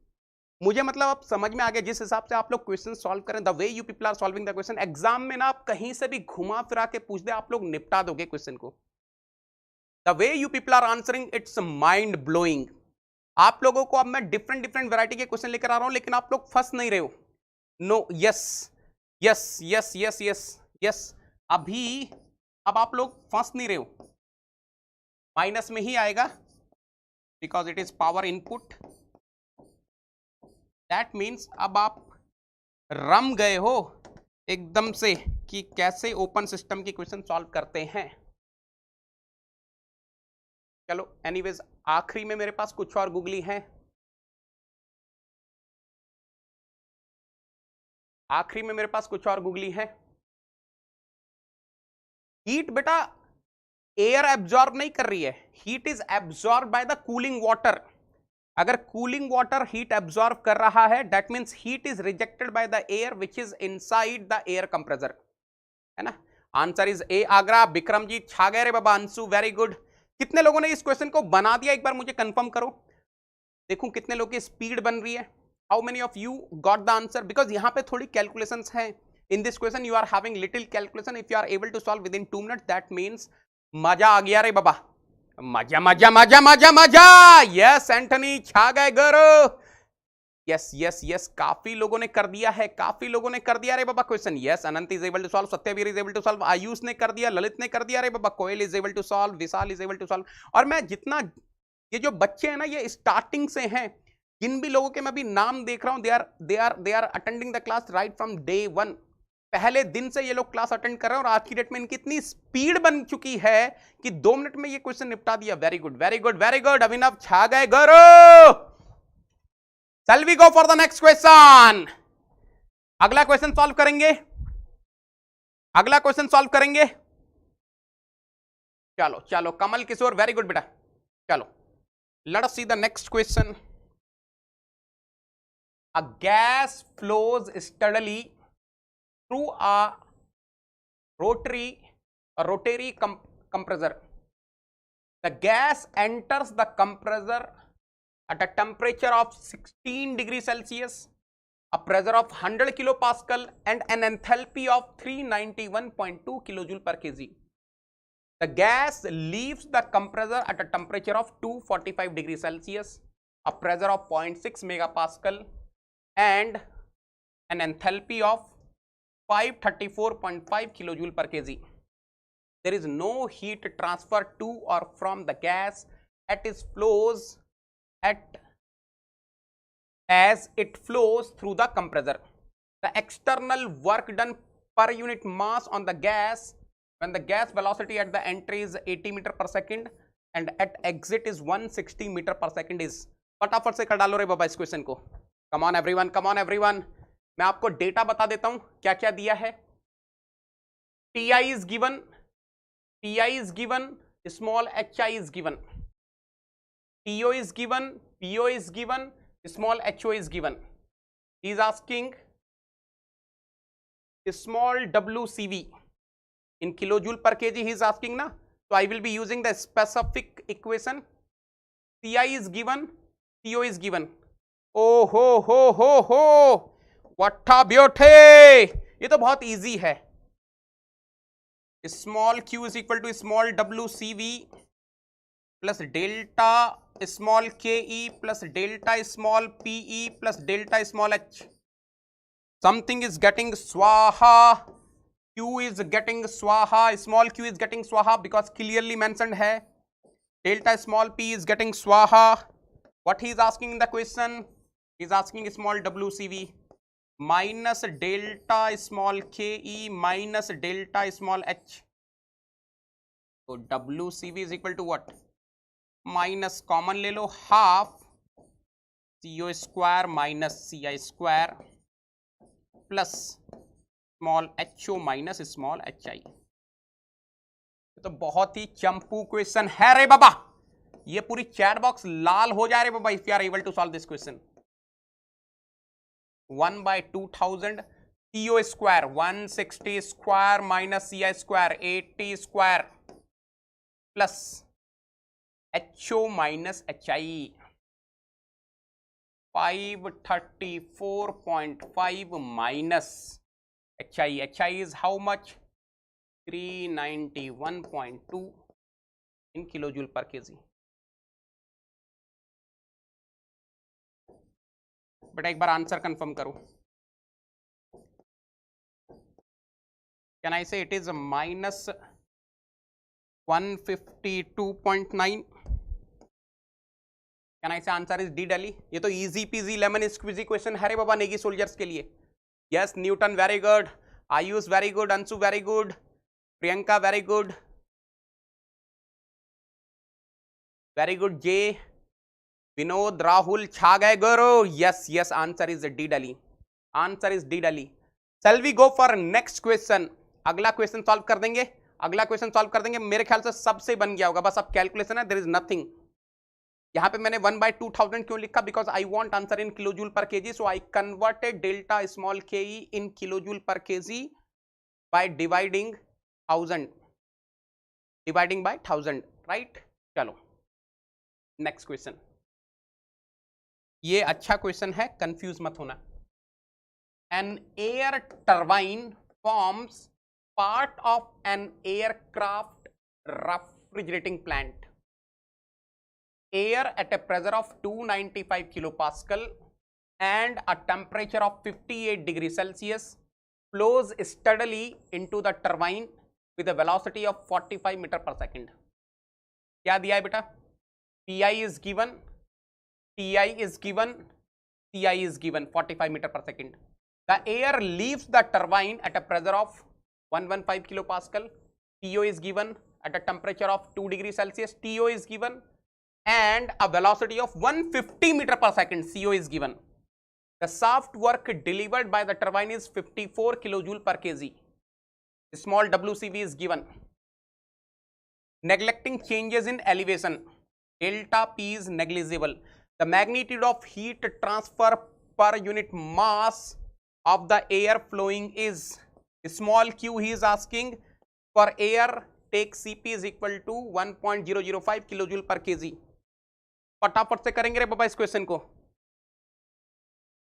A: मुझे मतलब अब समझ में आ गया जिस हिसाब से आप लोग क्वेश्चन सॉल्व करें, the way you people are solving the question, exam में ना आप कहीं से भी घुमा फिरा के पूछ दे आप लोग निपटा दोगे क्वेश्चन को, the way you people are answering it's mind blowing. आप लोगों को अब मैं डिफरेंट डिफरेंट वैरायटी के क्वेश्चन लेकर आ रहा हूं, लेकिन आप लोग फंस नहीं रहे हो, no, yes yes yes yes yes yes, अभी अब आप लोग फंस नहीं रहे हो, माइनस में ही आएगा because it is power input, that means अब आप रम गए हो एकदम से कि कैसे ओपन सिस्टम की क्वेश्चन सॉल्व करते हैं। चलो एनीवेज आखिरी में मेरे पास कुछ और गूगली हैं, आखिरी में मेरे पास कुछ और गूगली हैं। हीट बेटा एयर एब्जॉर्ब नहीं कर रही है, heat is absorb by the cooling water. अगर कूलिंग वाटर हीट एब्जॉर्ब कर रहा है that means heat is rejected by the air which is inside the air compressor, है ना। Answer is A Agra. Vikramjit छा गए रे बाबा, अंशु वेरी गुड। कितने लोगों ने इस क्वेश्चन को बना दिया एक बार मुझे कंफर्म करो, देखूं कितने लोगों की स्पीड बन रही है। How many of you got the answer, because यहां पे थोड़ी कैलकुलेशंस हैं in this question, you are having little calculation, if you are able to solve within 2 minutes that means मजा आ गया रे बाबा, मजा मजा मजा मजा मजा। यस एंटनी छा गए गुरु, यस यस यस, काफी लोगों ने कर दिया है, काफी लोगों ने कर दिया रे बाबा question. Yes Anant is able to solve, Satyavir is able to solve, Ayush ने कर दिया, ललित ने कर दिया रे बाबा, Koyal is able to solve, Vishal is able to solve. और मैं जितना ये जो बच्चे हैं ना ये स्टार्टिंग से हैं, जिन भी लोगों के मैं अभी नाम देख रहा हूं they are attending the class right from day 1, पहले दिन से ये लोग क्लास अटेंड कर रहे हैं और आज की डेट में इनकी इतनी स्पीड बन चुकी है कि 2 मिनट में ये क्वेश्चन निपटा दिया। Very good very good very good, Abhinav छा गए गुरु। Shall we go for the next question? अगला क्वेश्चन सॉल्व करेंगे, अगला क्वेश्चन सॉल्व करेंगे। चलो चलो कमल किशोर वेरी गुड बेटा, चलो let us see the next question. A gas flows steadily through a rotary compressor. The gas enters the compressor at a temperature of 16 degrees Celsius, a pressure of 100 kilopascal and an enthalpy of 391.2 kilojoule per kg. The gas leaves the compressor at a temperature of 245 degrees Celsius, a pressure of 0.6 megapascal, and an enthalpy of 534.5 kilojoule per kg. There is no heat transfer to or from the gas as it flows through the compressor. The external work done per unit mass on the gas when the gas velocity at the entry is 80 meter per second and at exit is 160 meter per second is. फटाफट से कर डालो रे बाबा इस question को. Come on everyone, come on everyone. मैं आपको data बता देता हूं क्या क्या दिया है. Ti is given, Pi is given, small hi is given, To is given, Po is given, small ho is given. He is asking small WCV in kilojoule per kg. He is asking na, so I will be using the specific equation. Ci is given, Co is given. Oh ho, what a beauty. ये तो बहुत easy है. Small q is equal to small WCV plus delta small ke plus delta small pe plus delta small h. Something is getting swaha. Q is getting swaha. Small q is getting swaha because clearly mentioned है. Delta small p is getting swaha. What he is asking in the question? He is asking small WCV minus delta small ke minus delta small h. So WCV is equal to what? Minus common ले लो half CO square minus CI square plus small HO minus small HI. तो बहुत ही चंपू question है रे बाबा. ये पूरी chat box लाल हो जाए रे बाबा if you are able to solve this question. 1/2000 CO square 160 square minus CI square 80 square plus HO minus HI 534.5 minus HI. HI is how much? 391.2 in kilojoule per kg. बेटा एक बार answer confirm करो. Can I say it is minus 152.9? Can I say answer is D Delhi? ये तो easy peasy lemon squeezy question है रे बाबा Negi soldiers के लिए. Yes, Newton very good, Ayush very good, Ansu very good, Priyanka very good, very good Jay, Vinod, Rahul छा गए गुरु. Yes, yes, answer is D Delhi. Answer is D Delhi. Shall we go for next question? अगला question solve कर देंगे. अगला question solve कर देंगे. मेरे ख्याल से सबसे बन गया होगा. बस अब कैलकुलेशन है. There is nothing. यहाँ पे मैंने 1/2000 क्यों लिखा? Because I want answer in kilojoule per KG. So I converted delta small K in kilojoule per KG by dividing 1000, dividing by 1000. Right. चलो नेक्स्ट क्वेश्चन. ये अच्छा क्वेश्चन है, कंफ्यूज मत होना. An air turbine forms part of an aircraft refrigerating plant. Air at a pressure of 295 kilopascal and a temperature of 58 degrees Celsius flows steadily into the turbine with a velocity of 45 meter per second. क्या दिया है बेटा? Pi is given, Ti is given, Ci is given 45 meter per second. The air leaves the turbine at a pressure of 115 kilopascal. Po is given at a temperature of 2 degrees Celsius. To is given and a velocity of 150 meter per second. CO is given. The shaft work delivered by the turbine is 54 kilojoule per kg. Small WCV is given. Neglecting changes in elevation, delta P is negligible. The magnitude of heat transfer per unit mass of the air flowing is small q. He is asking for air, take Cp is equal to 1.005 kilojoule per kg. फटाफट से करेंगे रे बाबा इस question को.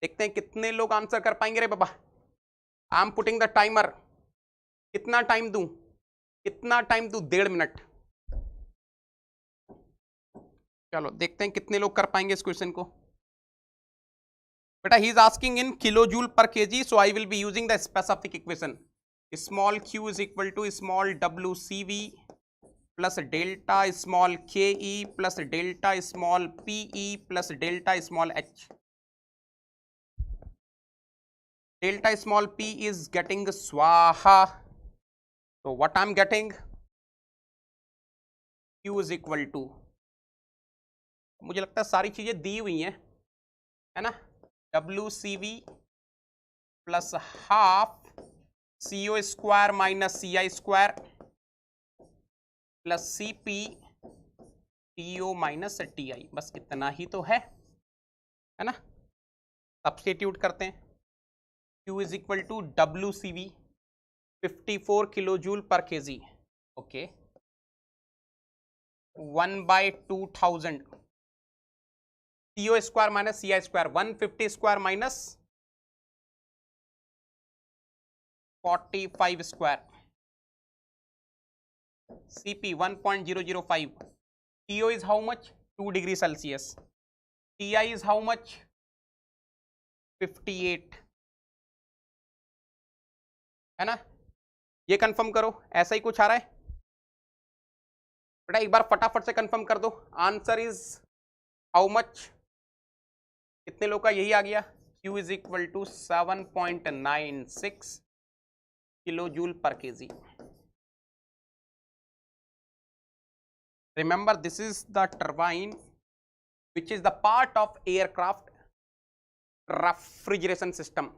A: देखते हैं कितने लोग आंसर कर पाएंगे रे बाबा. I am putting the timer. कितना टाइम दूं? कितना टाइम दूं? 1.5 मिनट। चलो देखते हैं कितने लोग कर पाएंगे इस क्वेश्चन को। बेटा he is asking in kilo joule per KG, so I will be using the specific equation. Small q is equal to small wcv plus delta small ke plus delta small pe plus delta small h। Delta small p is getting स्वाहा, so what I'm getting, q is equal to, मुझे लगता है सारी चीजें दी हुई हैं, है ना, WCV plus half CO square minus CI square plus CP TO minus TI, बस इतना ही तो है ना। सब्स्टिट्यूट करते हैं। Q is equal to WCV 54 kilo joule per kg, okay, 1/2000 CO square minus CI square 150 square minus 45 square, CP 1.005, TO is how much? 2 degree Celsius, TI is how much? 58, है ना। ये कंफर्म करो, ऐसा ही कुछ आ रहा है बेटा, एक बार फटाफट से कंफर्म कर दो। Answer is how much? कितने लोग का यही आ गया? Q is equal to 7.96 kilo joule per kg. Remember, this is the turbine which is the part of aircraft refrigeration system.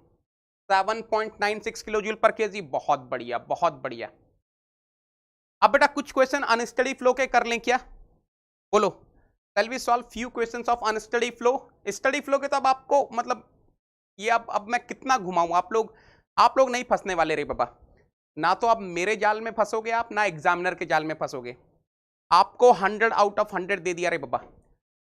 A: 7.96 kilo joule per KG, बहुत बढ़िया बहुत बढ़िया। अब बेटा कुछ क्वेश्चन अनस्टडी फ्लो के कर लें क्या? बोलो, shall we solve few questions of unsteady flow? Steady flow के तो अब आपको मतलब ये अब मैं कितना घुमाऊं, आप लोग नहीं फंसने वाले रे बाबा। ना तो आप मेरे जाल में फंसोगे आप, ना एग्जामिनर के जाल में फंसोगे। आपको 100 आउट ऑफ 100 दे दिया रे बाबा।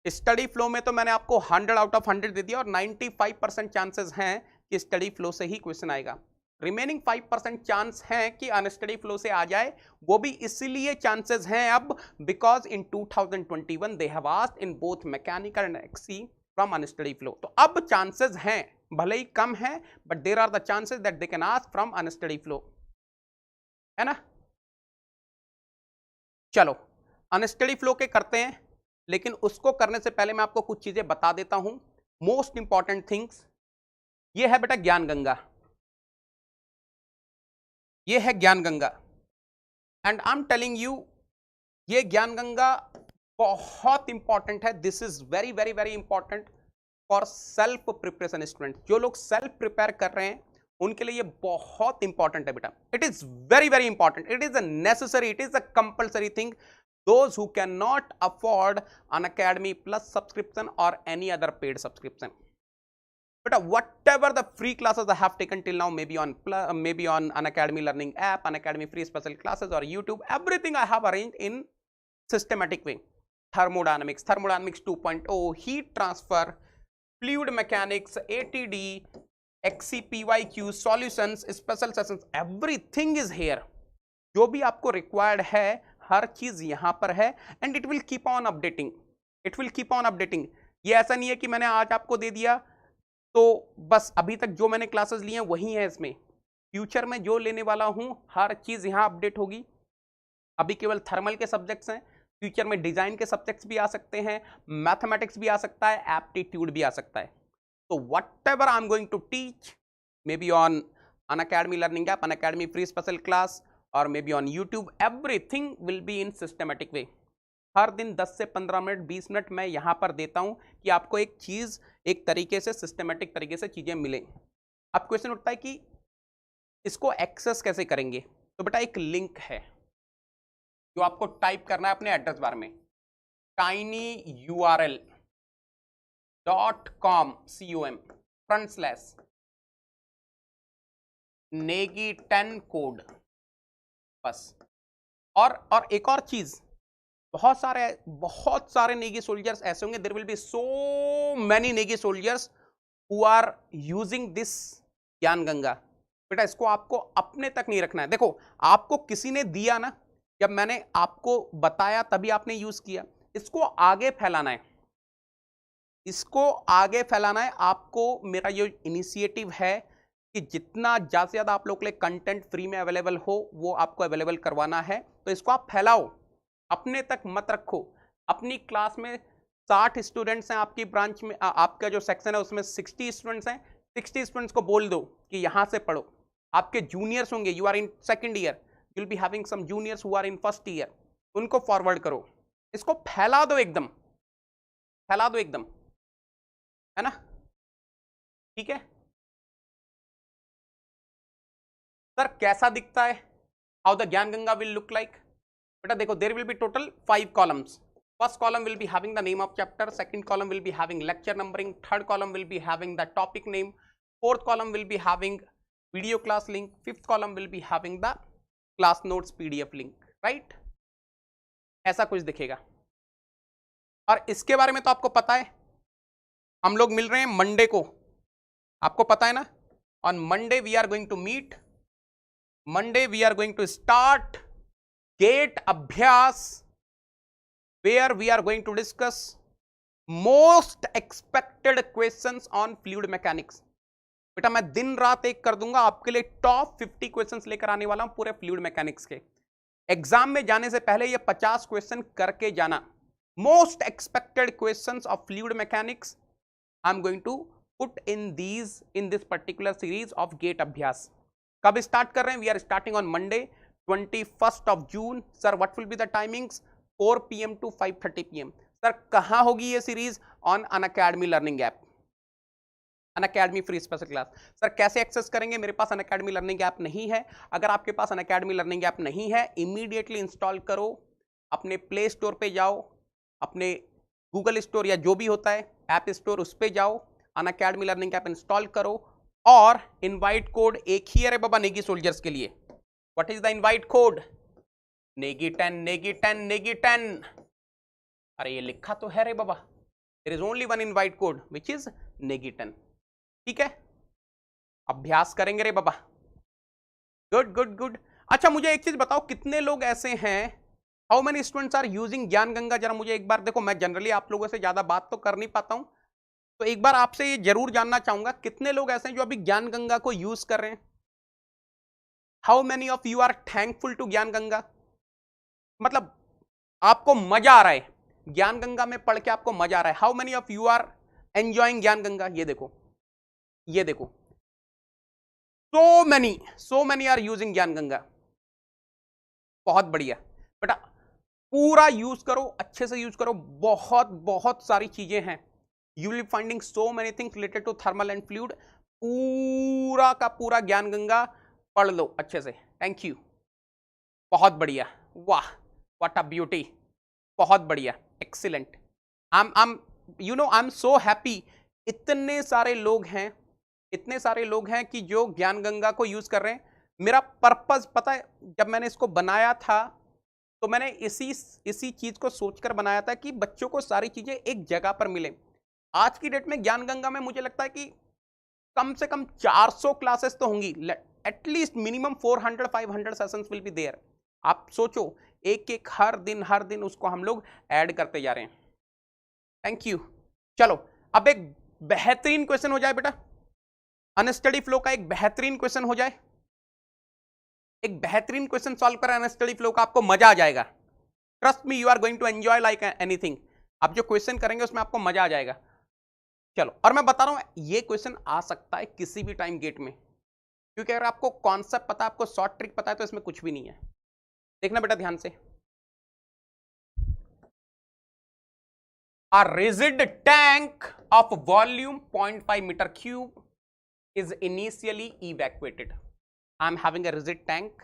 A: स्टडी फ्लो में तो मैंने आपको 100 आउट ऑफ 100 दे दिया और 95% चांसेस हैं कि स्टडी फ्लो से ही क्वेश्चन आएगा। रिमेनिंग 5% चांस है कि अनस्टडी फ्लो से आ जाए, वो भी इसलिए चांसेस हैं अब because in 2021 they have asked in both mechanical and XE from unsteady flow. तो अब चांसेस हैं, भले ही कम है, but there are the chances that they can ask from unsteady flow, है ना। चलो अनस्टडी फ्लो के करते हैं, लेकिन उसको करने से पहले मैं आपको कुछ चीजें बता देता हूं। मोस्ट इंपॉर्टेंट थिंग्स, ये है बेटा ज्ञान गंगा, ये है ज्ञान Ganga, and I am telling you ये ज्ञान गंगा बहुत इंपॉर्टेंट है। This is very very very important for self preparation student. जो लोग सेल्फ प्रिपेयर कर रहे हैं उनके लिए ये बहुत इंपॉर्टेंट है बेटा। It is very very important, it is a necessary, it is a compulsory thing. Those who cannot afford an Academy Plus subscription or any other paid subscription, but whatever the free classes I have taken till now, maybe on an Academy Learning app, an Academy free special classes or YouTube, everything I have arranged in systematic way. Thermodynamics 2.0, heat transfer, fluid mechanics, ATD, XCPYQ, solutions, special sessions, everything is here. जो भी आपको required है हर चीज यहां पर है, and it will keep on updating, it will keep on updating. ये ऐसा नहीं है कि मैंने आज आपको दे दिया तो बस अभी तक जो मैंने क्लासेस ली हैं वही है इसमें। फ्यूचर में जो लेने वाला हूं हर चीज यहां अपडेट होगी। अभी केवल थर्मल के सब्जेक्ट्स हैं, फ्यूचर में डिजाइन के सब्जेक्ट्स भी आ सकते हैं, मैथमेटिक्स भी आ सकता है, एप्टीट्यूड भी आ सकता है। तो whatever I am going to teach, may be on Unacademy learning app, Unacademy free special class, और may be on YouTube, everything will be in systematic way. हर दिन 10 से 15 मिनट 20 मिनट मैं यहाँ पर देता हूँ कि आपको एक चीज़ एक तरीके से सिस्टमेटिक तरीके से चीज़ें मिलें। अब क्वेश्चन उठता है कि इसको एक्सेस कैसे करेंगे? तो बेटा एक लिंक है जो आपको टाइप करना है अपने एड्रेस बार में, tinyurl.com/negi10 कोड, बस। और एक और चीज, बहुत सारे नेगी सोल्जर्स ऐसे होंगे, there will be so many Negi soldiers who are using this Gyan Ganga. बेटा इसको आपको अपने तक नहीं रखना है। देखो आपको किसी ने दिया ना, जब मैंने आपको बताया तभी आपने यूज किया। इसको आगे फैलाना है, इसको आगे फैलाना है आपको। मेरा ये इनिशिएटिव है कि जितना ज़्यादा से ज़्यादा आप लोग के लिए कंटेंट फ्री में अवेलेबल हो वो आपको अवेलेबल करवाना है। तो इसको आप फैलाओ, अपने तक मत रखो। अपनी क्लास में 60 स्टूडेंट्स हैं, आपकी ब्रांच में आपका जो सेक्शन है उसमें 60 स्टूडेंट्स हैं, 60 स्टूडेंट्स को बोल दो कि यहाँ से पढ़ो। आपके जूनियर्स होंगे, you are in second year, you will be having some juniors who are in first year, उनको फॉरवर्ड करो। इसको फैला दो, एकदम फैला दो एकदम, है ना? ठीक है सर, कैसा दिखता है? हाउ द ज्ञान गंगा विल लुक लाइक? बेटा देखो, there will be total 5 columns. First column will be having the name of chapter, second column will be having lecture numbering, third column will be having the topic name, fourth column will be having video class link, fifth column will be having the class notes PDF link, right? ऐसा कुछ दिखेगा। और इसके बारे में तो आपको पता है, हम लोग मिल रहे हैं मंडे को, आपको पता है ना? On Monday we are going to meet, Monday we are going to start GATE Abhyas, where we are going to discuss most expected questions on fluid mechanics। बेटा मैं दिन रात एक कर दूंगा आपके लिए, टॉप 50 क्वेश्चंस लेकर आने वाला हूं पूरे फ्लूइड मैकेनिक्स के। एग्जाम में जाने से पहले ये 50 क्वेश्चन करके जाना। Most expected questions of fluid mechanics I am going to put in this particular series of GATE Abhyas. कब स्टार्ट कर रहे हैं? We are starting on Monday 21 of June. Sir what will be the timings? 4 PM to 5:30 PM। Sir कहां होगी ये series? On Unacademy learning app, Unacademy free special class. Sir कैसे access करेंगे? मेरे पास अनअकैडमी लर्निंग ऐप नहीं है। अगर आपके पास अनअकैडमी लर्निंग ऐप नहीं है, इमीडिएटली इंस्टॉल करो, अपने प्ले स्टोर पे जाओ, अपने गूगल स्टोर या जो भी होता है ऐप स्टोर, उस पे जाओ, अनअकैडमी लर्निंग ऐप इंस्टॉल करो, और इनवाइट कोड एक ही है बाबा नेगी सोल्जर्स के लिए। What is the invite code? Negi 10, Negi 10, Negi 10। अरे ये लिखा तो है रे बाबा, there is only one invite code which is Negi 10। ठीक है, अभ्यास करेंगे रे बाबा। Good good good. अच्छा मुझे एक चीज बताओ, कितने लोग ऐसे हैं, how many students are using Gyan Ganga? जरा मुझे एक बार देखो, मैं जनरली आप लोगों से ज्यादा बात तो कर नहीं पाता हूं, तो एक बार आपसे ये जरूर जानना चाहूंगा, कितने लोग ऐसे हैं जो अभी ज्ञान गंगा को यूज कर रहे हैं? How many of you are thankful to Gyan Ganga? मतलब आपको मजा आ रहा है ज्ञान गंगा में पढ़ के, आपको मजा आ रहा है। How many of you are enjoying Gyan Ganga? ये देखो, ये देखो, so many are using Gyan Ganga. बहुत बढ़िया बेटा, पूरा यूज करो, अच्छे से यूज करो, बहुत बहुत सारी चीजें हैं। You will finding so many things related to thermal and fluid. पूरा का पूरा ज्ञान गंगा पढ़ लो अच्छे से। थैंक यू, बहुत बढ़िया, वाह व्हाट अ ब्यूटी, बहुत बढ़िया, excellent. I am so happy. इतने सारे लोग हैं, इतने सारे लोग हैं कि जो ज्ञान गंगा को यूज कर रहे हैं। मेरा पर्पस पता है, जब मैंने इसको बनाया था तो मैंने इसी चीज को सोचकर बनाया था कि बच्चों को सारी चीजें एक जगह पर मिले। आज की डेट में ज्ञान गंगा में मुझे लगता है कि कम से कम 400 क्लासेस तो होंगी, at least minimum 400-500 sessions will be there. आप सोचो, एक एक हर दिन उसको हम लोग ऐड करते जा रहे हैं। Thank you. चलो अब एक बेहतरीन क्वेश्चन हो जाए बेटा, अनस्टडी फ्लो का एक बेहतरीन क्वेश्चन हो जाए, एक बेहतरीन क्वेश्चन सॉल्व करें अनस्टडी फ्लो का, आपको मजा आ जाएगा। Trust me, you are going to enjoy like anything. आप जो क्वेश्चन करेंगे उसमें आपको मजा आ जाएगा। चलो, और मैं बता रहा हूं ये क्वेश्चन आ सकता है किसी भी टाइम गेट में, क्योंकि अगर आपको कॉन्सेप्ट पता है, आपको शॉर्ट ट्रिक पता है, तो इसमें कुछ भी नहीं है। देखना बेटा ध्यान से। A rigid tank of volume 0.5 meter cube is initially evacuated. I am having a rigid tank.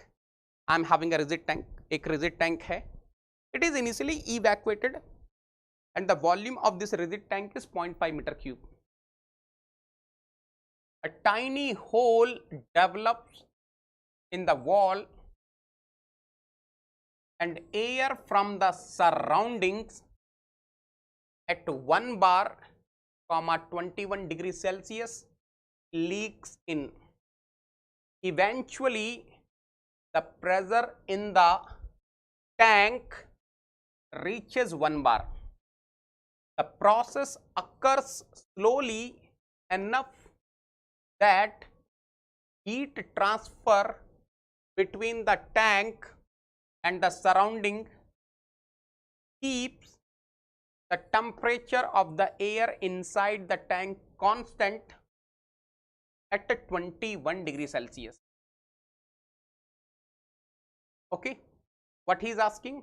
A: I am having a rigid tank. एक rigid tank है. It is initially evacuated, and the volume of this rigid tank is 0.5 meter cube. A tiny hole develops in the wall, and air from the surroundings at 1 bar, 21 degrees Celsius leaks in. Eventually, the pressure in the tank reaches 1 bar, the process occurs slowly enough that heat transfer between the tank and the surrounding keeps the temperature of the air inside the tank constant at 21 degrees Celsius. Okay, what he is asking,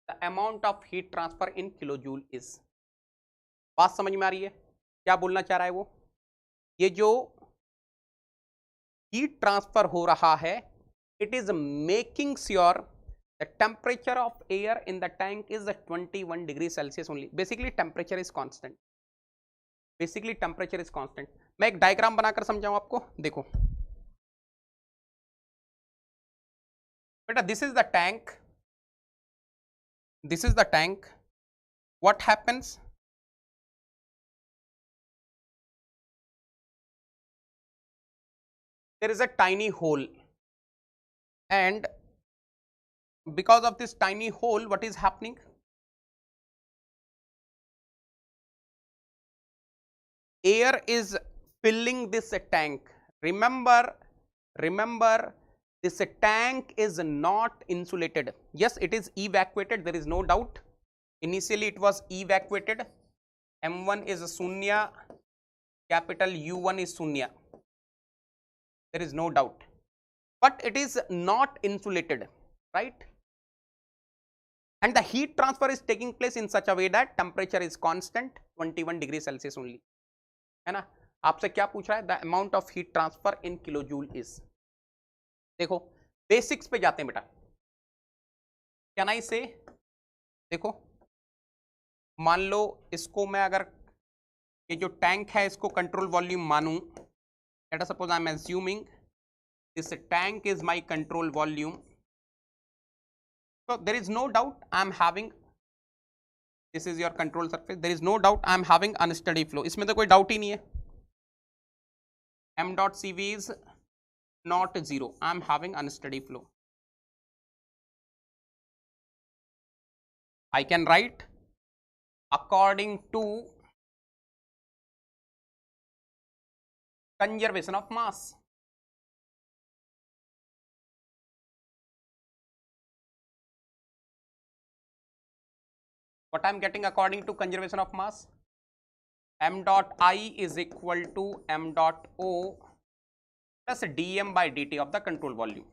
A: the amount of heat transfer in kilojoule is. बात समझ में आ रही है क्या बोलना चाह रहा है वो? ये जो हीट ट्रांसफर हो रहा है, it is making sure the temperature of air in the tank is 21 degrees Celsius only. Basically temperature is constant. Basically temperature is constant. मैं एक डायग्राम बनाकर समझाऊं आपको, देखो बेटा, this is the tank, this is the tank. What happens? There is a tiny hole, and because of this tiny hole, what is happening? Air is filling this tank. Remember, this tank is not insulated. Yes, it is evacuated, there is no doubt. Initially it was evacuated. M1 is Sunya, capital U1 is Sunya. There is no doubt. But it is not insulated, right? And the heat transfer is taking place in such a way that temperature is constant, 21 degrees Celsius only. है ना? आपसे क्या पूछ रहा है? The amount of heat transfer in kilojoule is. देखो basics पे जाते हैं बेटा. कैन आई से, देखो मान लो इसको मैं अगर ये जो टैंक है इसको कंट्रोल वॉल्यूम मानूं, let us suppose I am assuming this tank is my control volume. So there is no doubt I am having, this is your control surface, there is no doubt I am having unsteady flow. इसमें तो कोई doubt ही नहीं है. m dot cv is not 0, I am having unsteady flow. I can write according to conservation of mass. What I am getting according to conservation of mass? M dot I is equal to m dot O plus dm by dt of the control volume.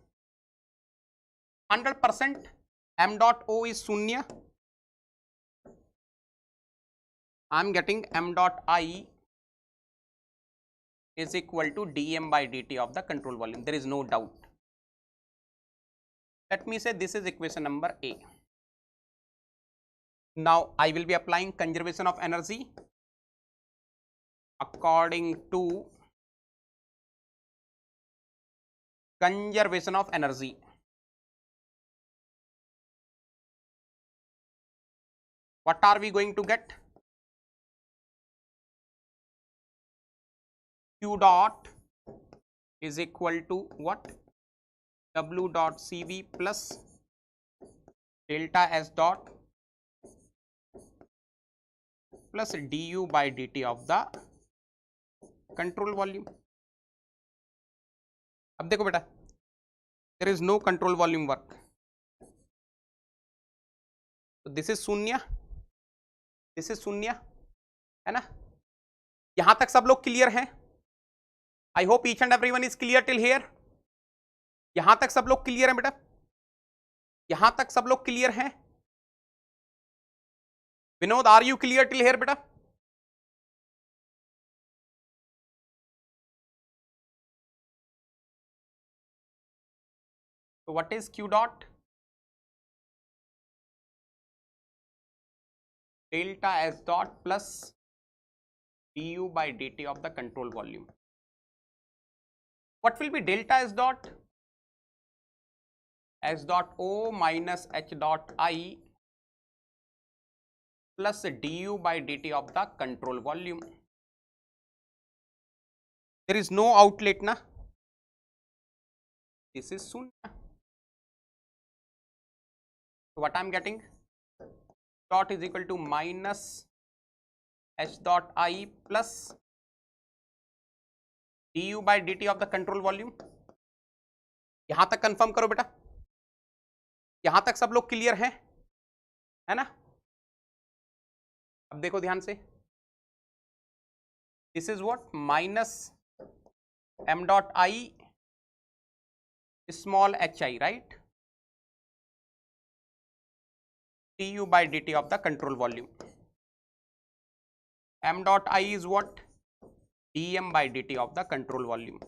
A: 100% m dot O is शून्य. I am getting m dot I is equal to dm by dt of the control volume. There is no doubt. Let me say this is equation number A. Now I will be applying conservation of energy according to conservation of energy. What are we going to get? Q dot is equal to what? W dot CV plus delta S dot plus du by dt of the control volume. अब देखो बेटा, there is no control volume work. So this is शून्य, this is शून्य, है ना? यहां तक सब लोग क्लियर हैं? I hope each and everyone is clear till here. यहां तक सब लोग क्लियर हैं बेटा? यहां तक सब लोग क्लियर हैं? Vinod, are you clear till here beta? So what is Q dot? Delta S dot plus du by dt of the control volume. What will be delta S dot? S dot O minus H dot I plus du by dt of the control volume. There is no outlet na. This is शून्य. So what I'm getting, dot is equal to minus h dot I plus du by dt of the control volume. यहां तक confirm करो बेटा, यहां तक सब लोग clear हैं, है ना? अब देखो ध्यान से, this is what minus m dot I small hi, right? du by dt of the control volume. M dot I is what? dm by dt of the control volume.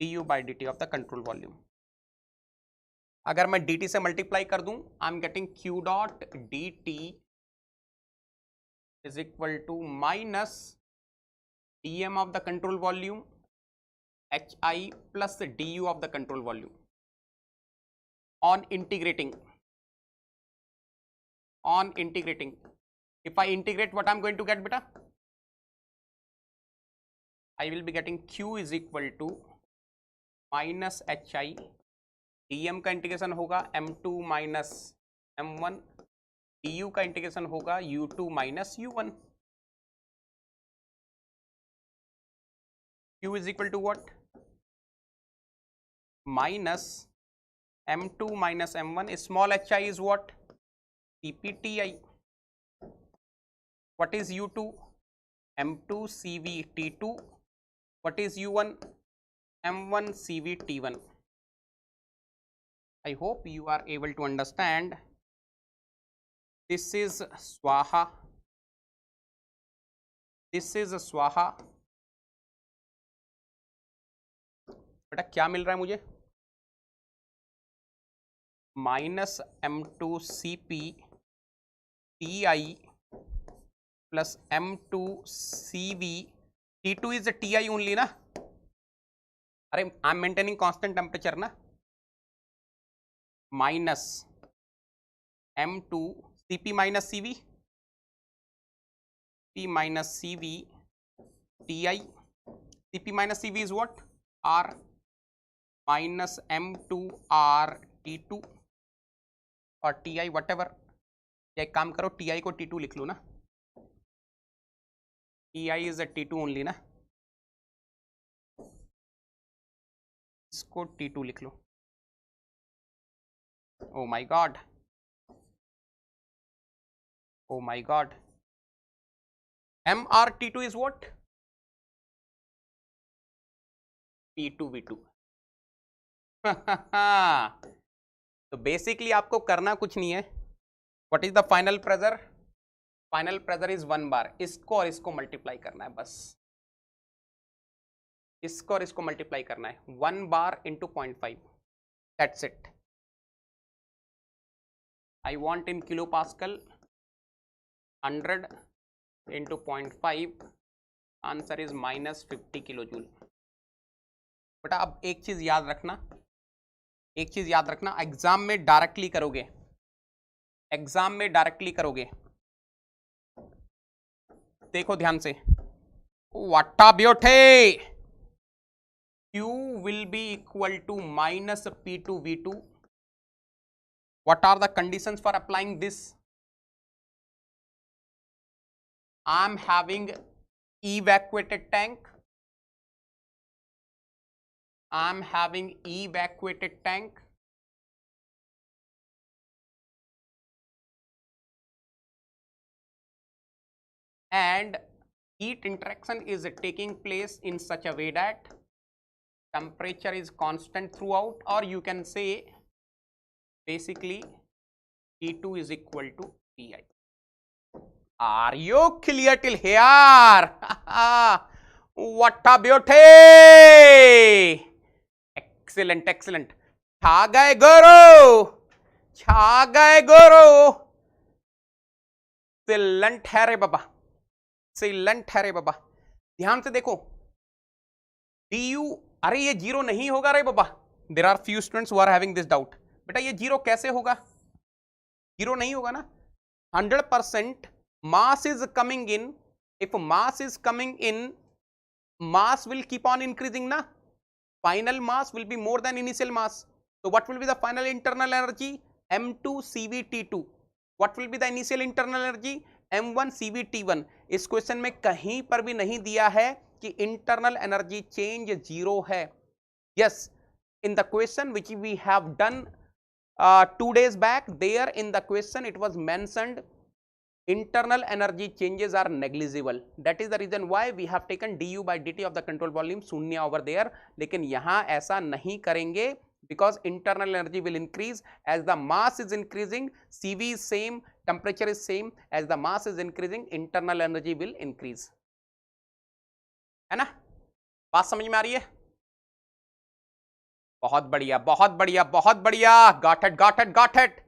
A: du by dt of the control volume. अगर मैं dt से multiply कर दूं, आई am getting q dot dt is equal to minus dm of the control volume hi plus du of the control volume. On integrating, if I integrate, what I'm going to get beta? I will be getting q is equal to minus hi, dm का integration होगा m2 minus m1, du का integration होगा u2 minus u1. q is equal to what? Minus m2 minus m1. Small hi is what? cpti. What is u2? m2 cvt2. What is u1? m1 cvt1. I hope you are able to understand. This is swaha, this is swaha. बेटा क्या मिल रहा है मुझे? Minus m2 cp ti plus m2 cv, t2 is ti only ना? अरे I am maintaining constant temperature ना. Minus m2 cp minus cv, p minus cv ti, cp minus cv is what? r minus m2 r t2 और ti whatever. एक काम करो, ti को t2 लिख लो ना, ti is a t2 only ना, इसको t2 लिख लो. Oh my god, oh my god. mrt2 is what? p2v2. तो बेसिकली आपको करना कुछ नहीं है. What is the final pressure? Final pressure is 1 बार. इसको और इसको मल्टीप्लाई करना है बस, इसको और इसको मल्टीप्लाई करना है. 1 बार into 0.5, that's it. I want in kilopascal, 100 into 0.5, answer is minus 50 kilojoule. बेटा अब एक चीज याद रखना, एक चीज याद रखना, एग्जाम में डायरेक्टली करोगे, एग्जाम में डायरेक्टली करोगे. देखो ध्यान से, what a beauty. Q will be equal to minus P2V2. What are the conditions for applying this? I am having evacuated tank. I am having evacuated tank. And heat interaction is taking place in such a way that temperature is constant throughout, or you can say basically T2 is equal to Ti. Are you clear till here? What a beauty! Excellent, excellent. छा गए गुरु, छा गए गुरु. Silent है रे बाबा, silent है रे बाबा. ध्यान से देखो, du, अरे ये जीरो नहीं होगा रे बाबा. There are few students who are having this doubt. बेटा ये जीरो कैसे होगा? जीरो नहीं होगा ना. 100% mass is coming in. If mass is coming in mass will keep on increasing na, final mass will be more than initial mass. So what will be the final internal energy? M2 CVT2. What will be the initial internal energy? M1 CVT1. इस question में कहीं पर भी नहीं दिया है कि internal energy change zero है. Yes, in the question which we have done 2 days back, there in the question it was mentioned internal energy changes are negligible. That is the reason why we have taken du by dt of the control volume शून्य over there. लेकिन यहाँ ऐसा नहीं करेंगे because internal energy will increase as the mass is increasing. Cv is same, temperature is same. As the mass is increasing, internal energy will increase. है ना, बात समझ में आ रही है? बहुत बढ़िया, बहुत बढ़िया, बहुत बढ़िया. Got it, got it, got it.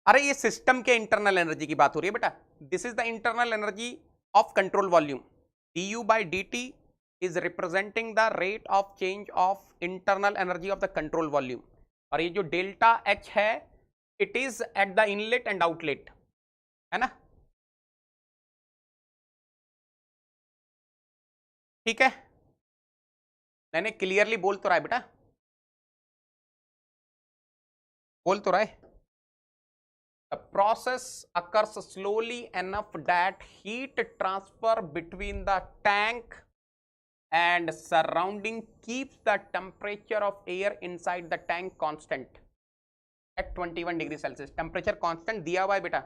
A: अरे ये सिस्टम के इंटरनल एनर्जी की बात हो रही है बेटा. This is the internal energy of control volume. du by dt is representing the rate of change of internal energy of the control volume. और ये जो डेल्टा h है, it is at the inlet and outlet, है ना. ठीक है, मैंने clearly बोल तो रहा है बेटा, बोल तो रहा है. The process occurs slowly enough that heat transfer between the tank and surrounding keeps the temperature of air inside the tank constant at 21 degrees Celsius. Temperature constant दिया हुआ है बेटा.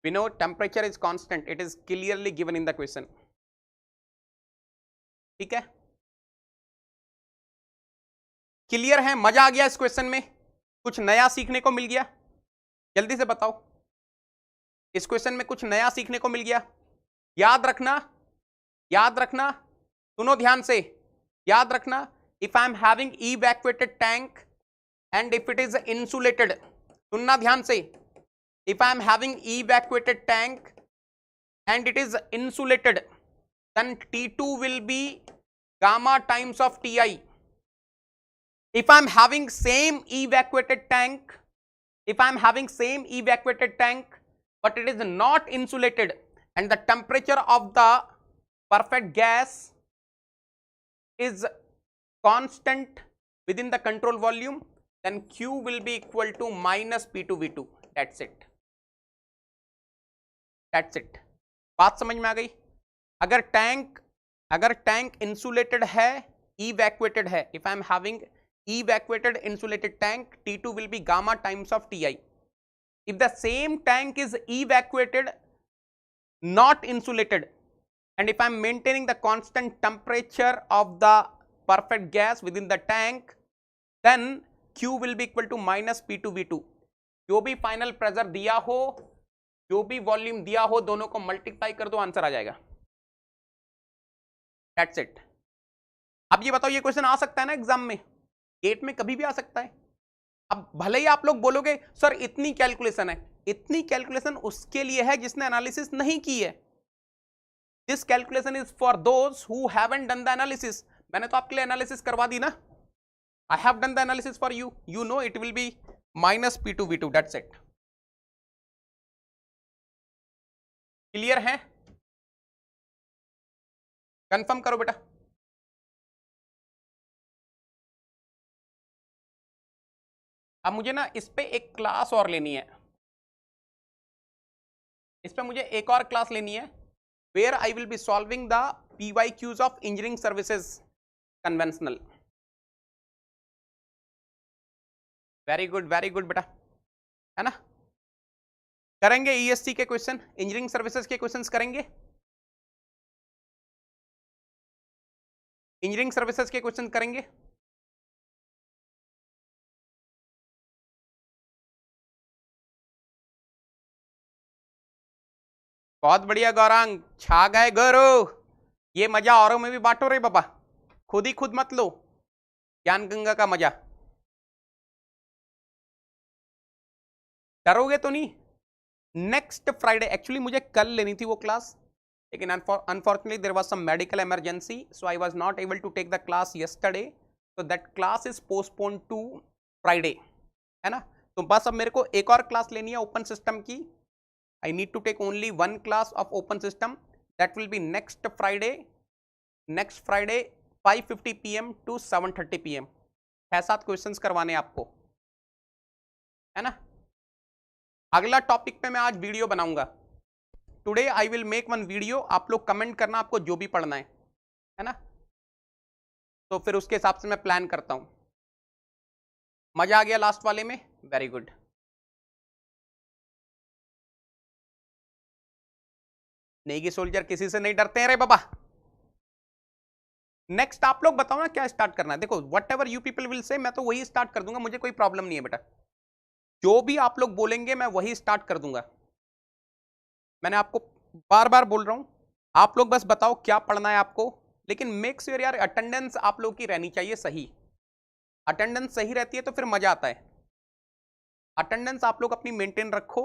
A: We know temperature is constant. It is clearly given in the question. ठीक है, clear है? मजा आ गया इस क्वेश्चन में? कुछ नया सीखने को मिल गया? जल्दी से बताओ, इस क्वेश्चन में कुछ नया सीखने को मिल गया? याद रखना, याद रखना, सुनो ध्यान से, याद रखना. If I am having evacuated tank and if it is insulated, सुनना ध्यान से. If I am having evacuated tank and it is insulated, then T2 will be gamma times of Ti. If I am having same evacuated tank, if I am having same evacuated tank but it is not insulated and the temperature of the perfect gas is constant within the control volume, then Q will be equal to minus P2V2. That's it. That's it. बात समझ में आ गई? अगर tank insulated है, evacuated है, if I am having evacuated insulated tank, T2 will be gamma times of Ti. If the same tank is evacuated, not insulated, and if I am maintaining the constant temperature of the perfect gas within the tank, then Q will be equal to minus P2V2. जो भी final pressure दिया हो, जो भी volume दिया हो, दोनों को मल्टीप्लाई कर दो, आंसर आ जाएगा. That's it. अब ये बताओ, ये क्वेश्चन आ सकता है ना एग्जाम में, गेट में कभी भी आ सकता है. अब भले ही आप लोग बोलोगे सर इतनी कैलकुलेशन है, इतनी कैलकुलेशन उसके लिए है जिसने एनालिसिस नहीं की है. This calculation is for those who haven't done the analysis. मैंने तो आपके लिए एनालिसिस करवा दी ना. I have done the analysis for you. You know it will be minus P2V2. That's it. Clear है? कंफर्म करो बेटा. अब मुझे ना इस पे एक क्लास और लेनी है, इस पे मुझे एक और क्लास लेनी है, where I will be solving the PYQs of engineering services conventional. Very good बेटा, है ना. करेंगे ESC के क्वेश्चन, इंजीनियरिंग सर्विसेज के क्वेश्चंस करेंगे, इंजीनियरिंग सर्विसेज के क्वेश्चन करेंगे. बहुत बढ़िया गौरांग, छा गए गुरु. ये मजा औरों में भी बांटो रे बाबा, खुद ही खुद मत लो ज्ञान गंगा का मजा. डरोगे तो नहीं? नेक्स्ट फ्राइडे, एक्चुअली मुझे कल लेनी थी वो क्लास, लेकिन unfortunately there was some medical emergency, so I was not able to take the class yesterday, so that class is postponed to Friday, है ना. तो बस अब मेरे को एक और क्लास लेनी है ओपन सिस्टम की, I need to take only one class of open system. That will be next Friday 5:50 PM to 7:30 PM. 6-7 questions करवाने आपको, है ना। अगला टॉपिक पे मैं आज वीडियो बनाऊंगा। Today I will make one video, आप लोग कमेंट करना आपको जो भी पढ़ना है ना, तो फिर उसके हिसाब से मैं प्लान करता हूं। मजा आ गया लास्ट वाले में, वेरी गुड। नेगी सोल्जर किसी से नहीं डरते हैं रे बाबा। नेक्स्ट आप लोग बताओ ना क्या स्टार्ट करना है। देखो what ever you people will say, मैं तो वही स्टार्ट कर दूंगा, मुझे कोई प्रॉब्लम नहीं है बेटा। जो भी आप लोग बोलेंगे मैं वही स्टार्ट कर दूंगा। मैंने आपको बार बार बोल रहा हूं, आप लोग बस बताओ क्या पढ़ना है आपको, लेकिन मेक श्योर यार अटेंडेंस आप लोग की रहनी चाहिए सही। अटेंडेंस सही रहती है तो फिर मजा आता है। अटेंडेंस आप लोग अपनी मेंटेन रखो।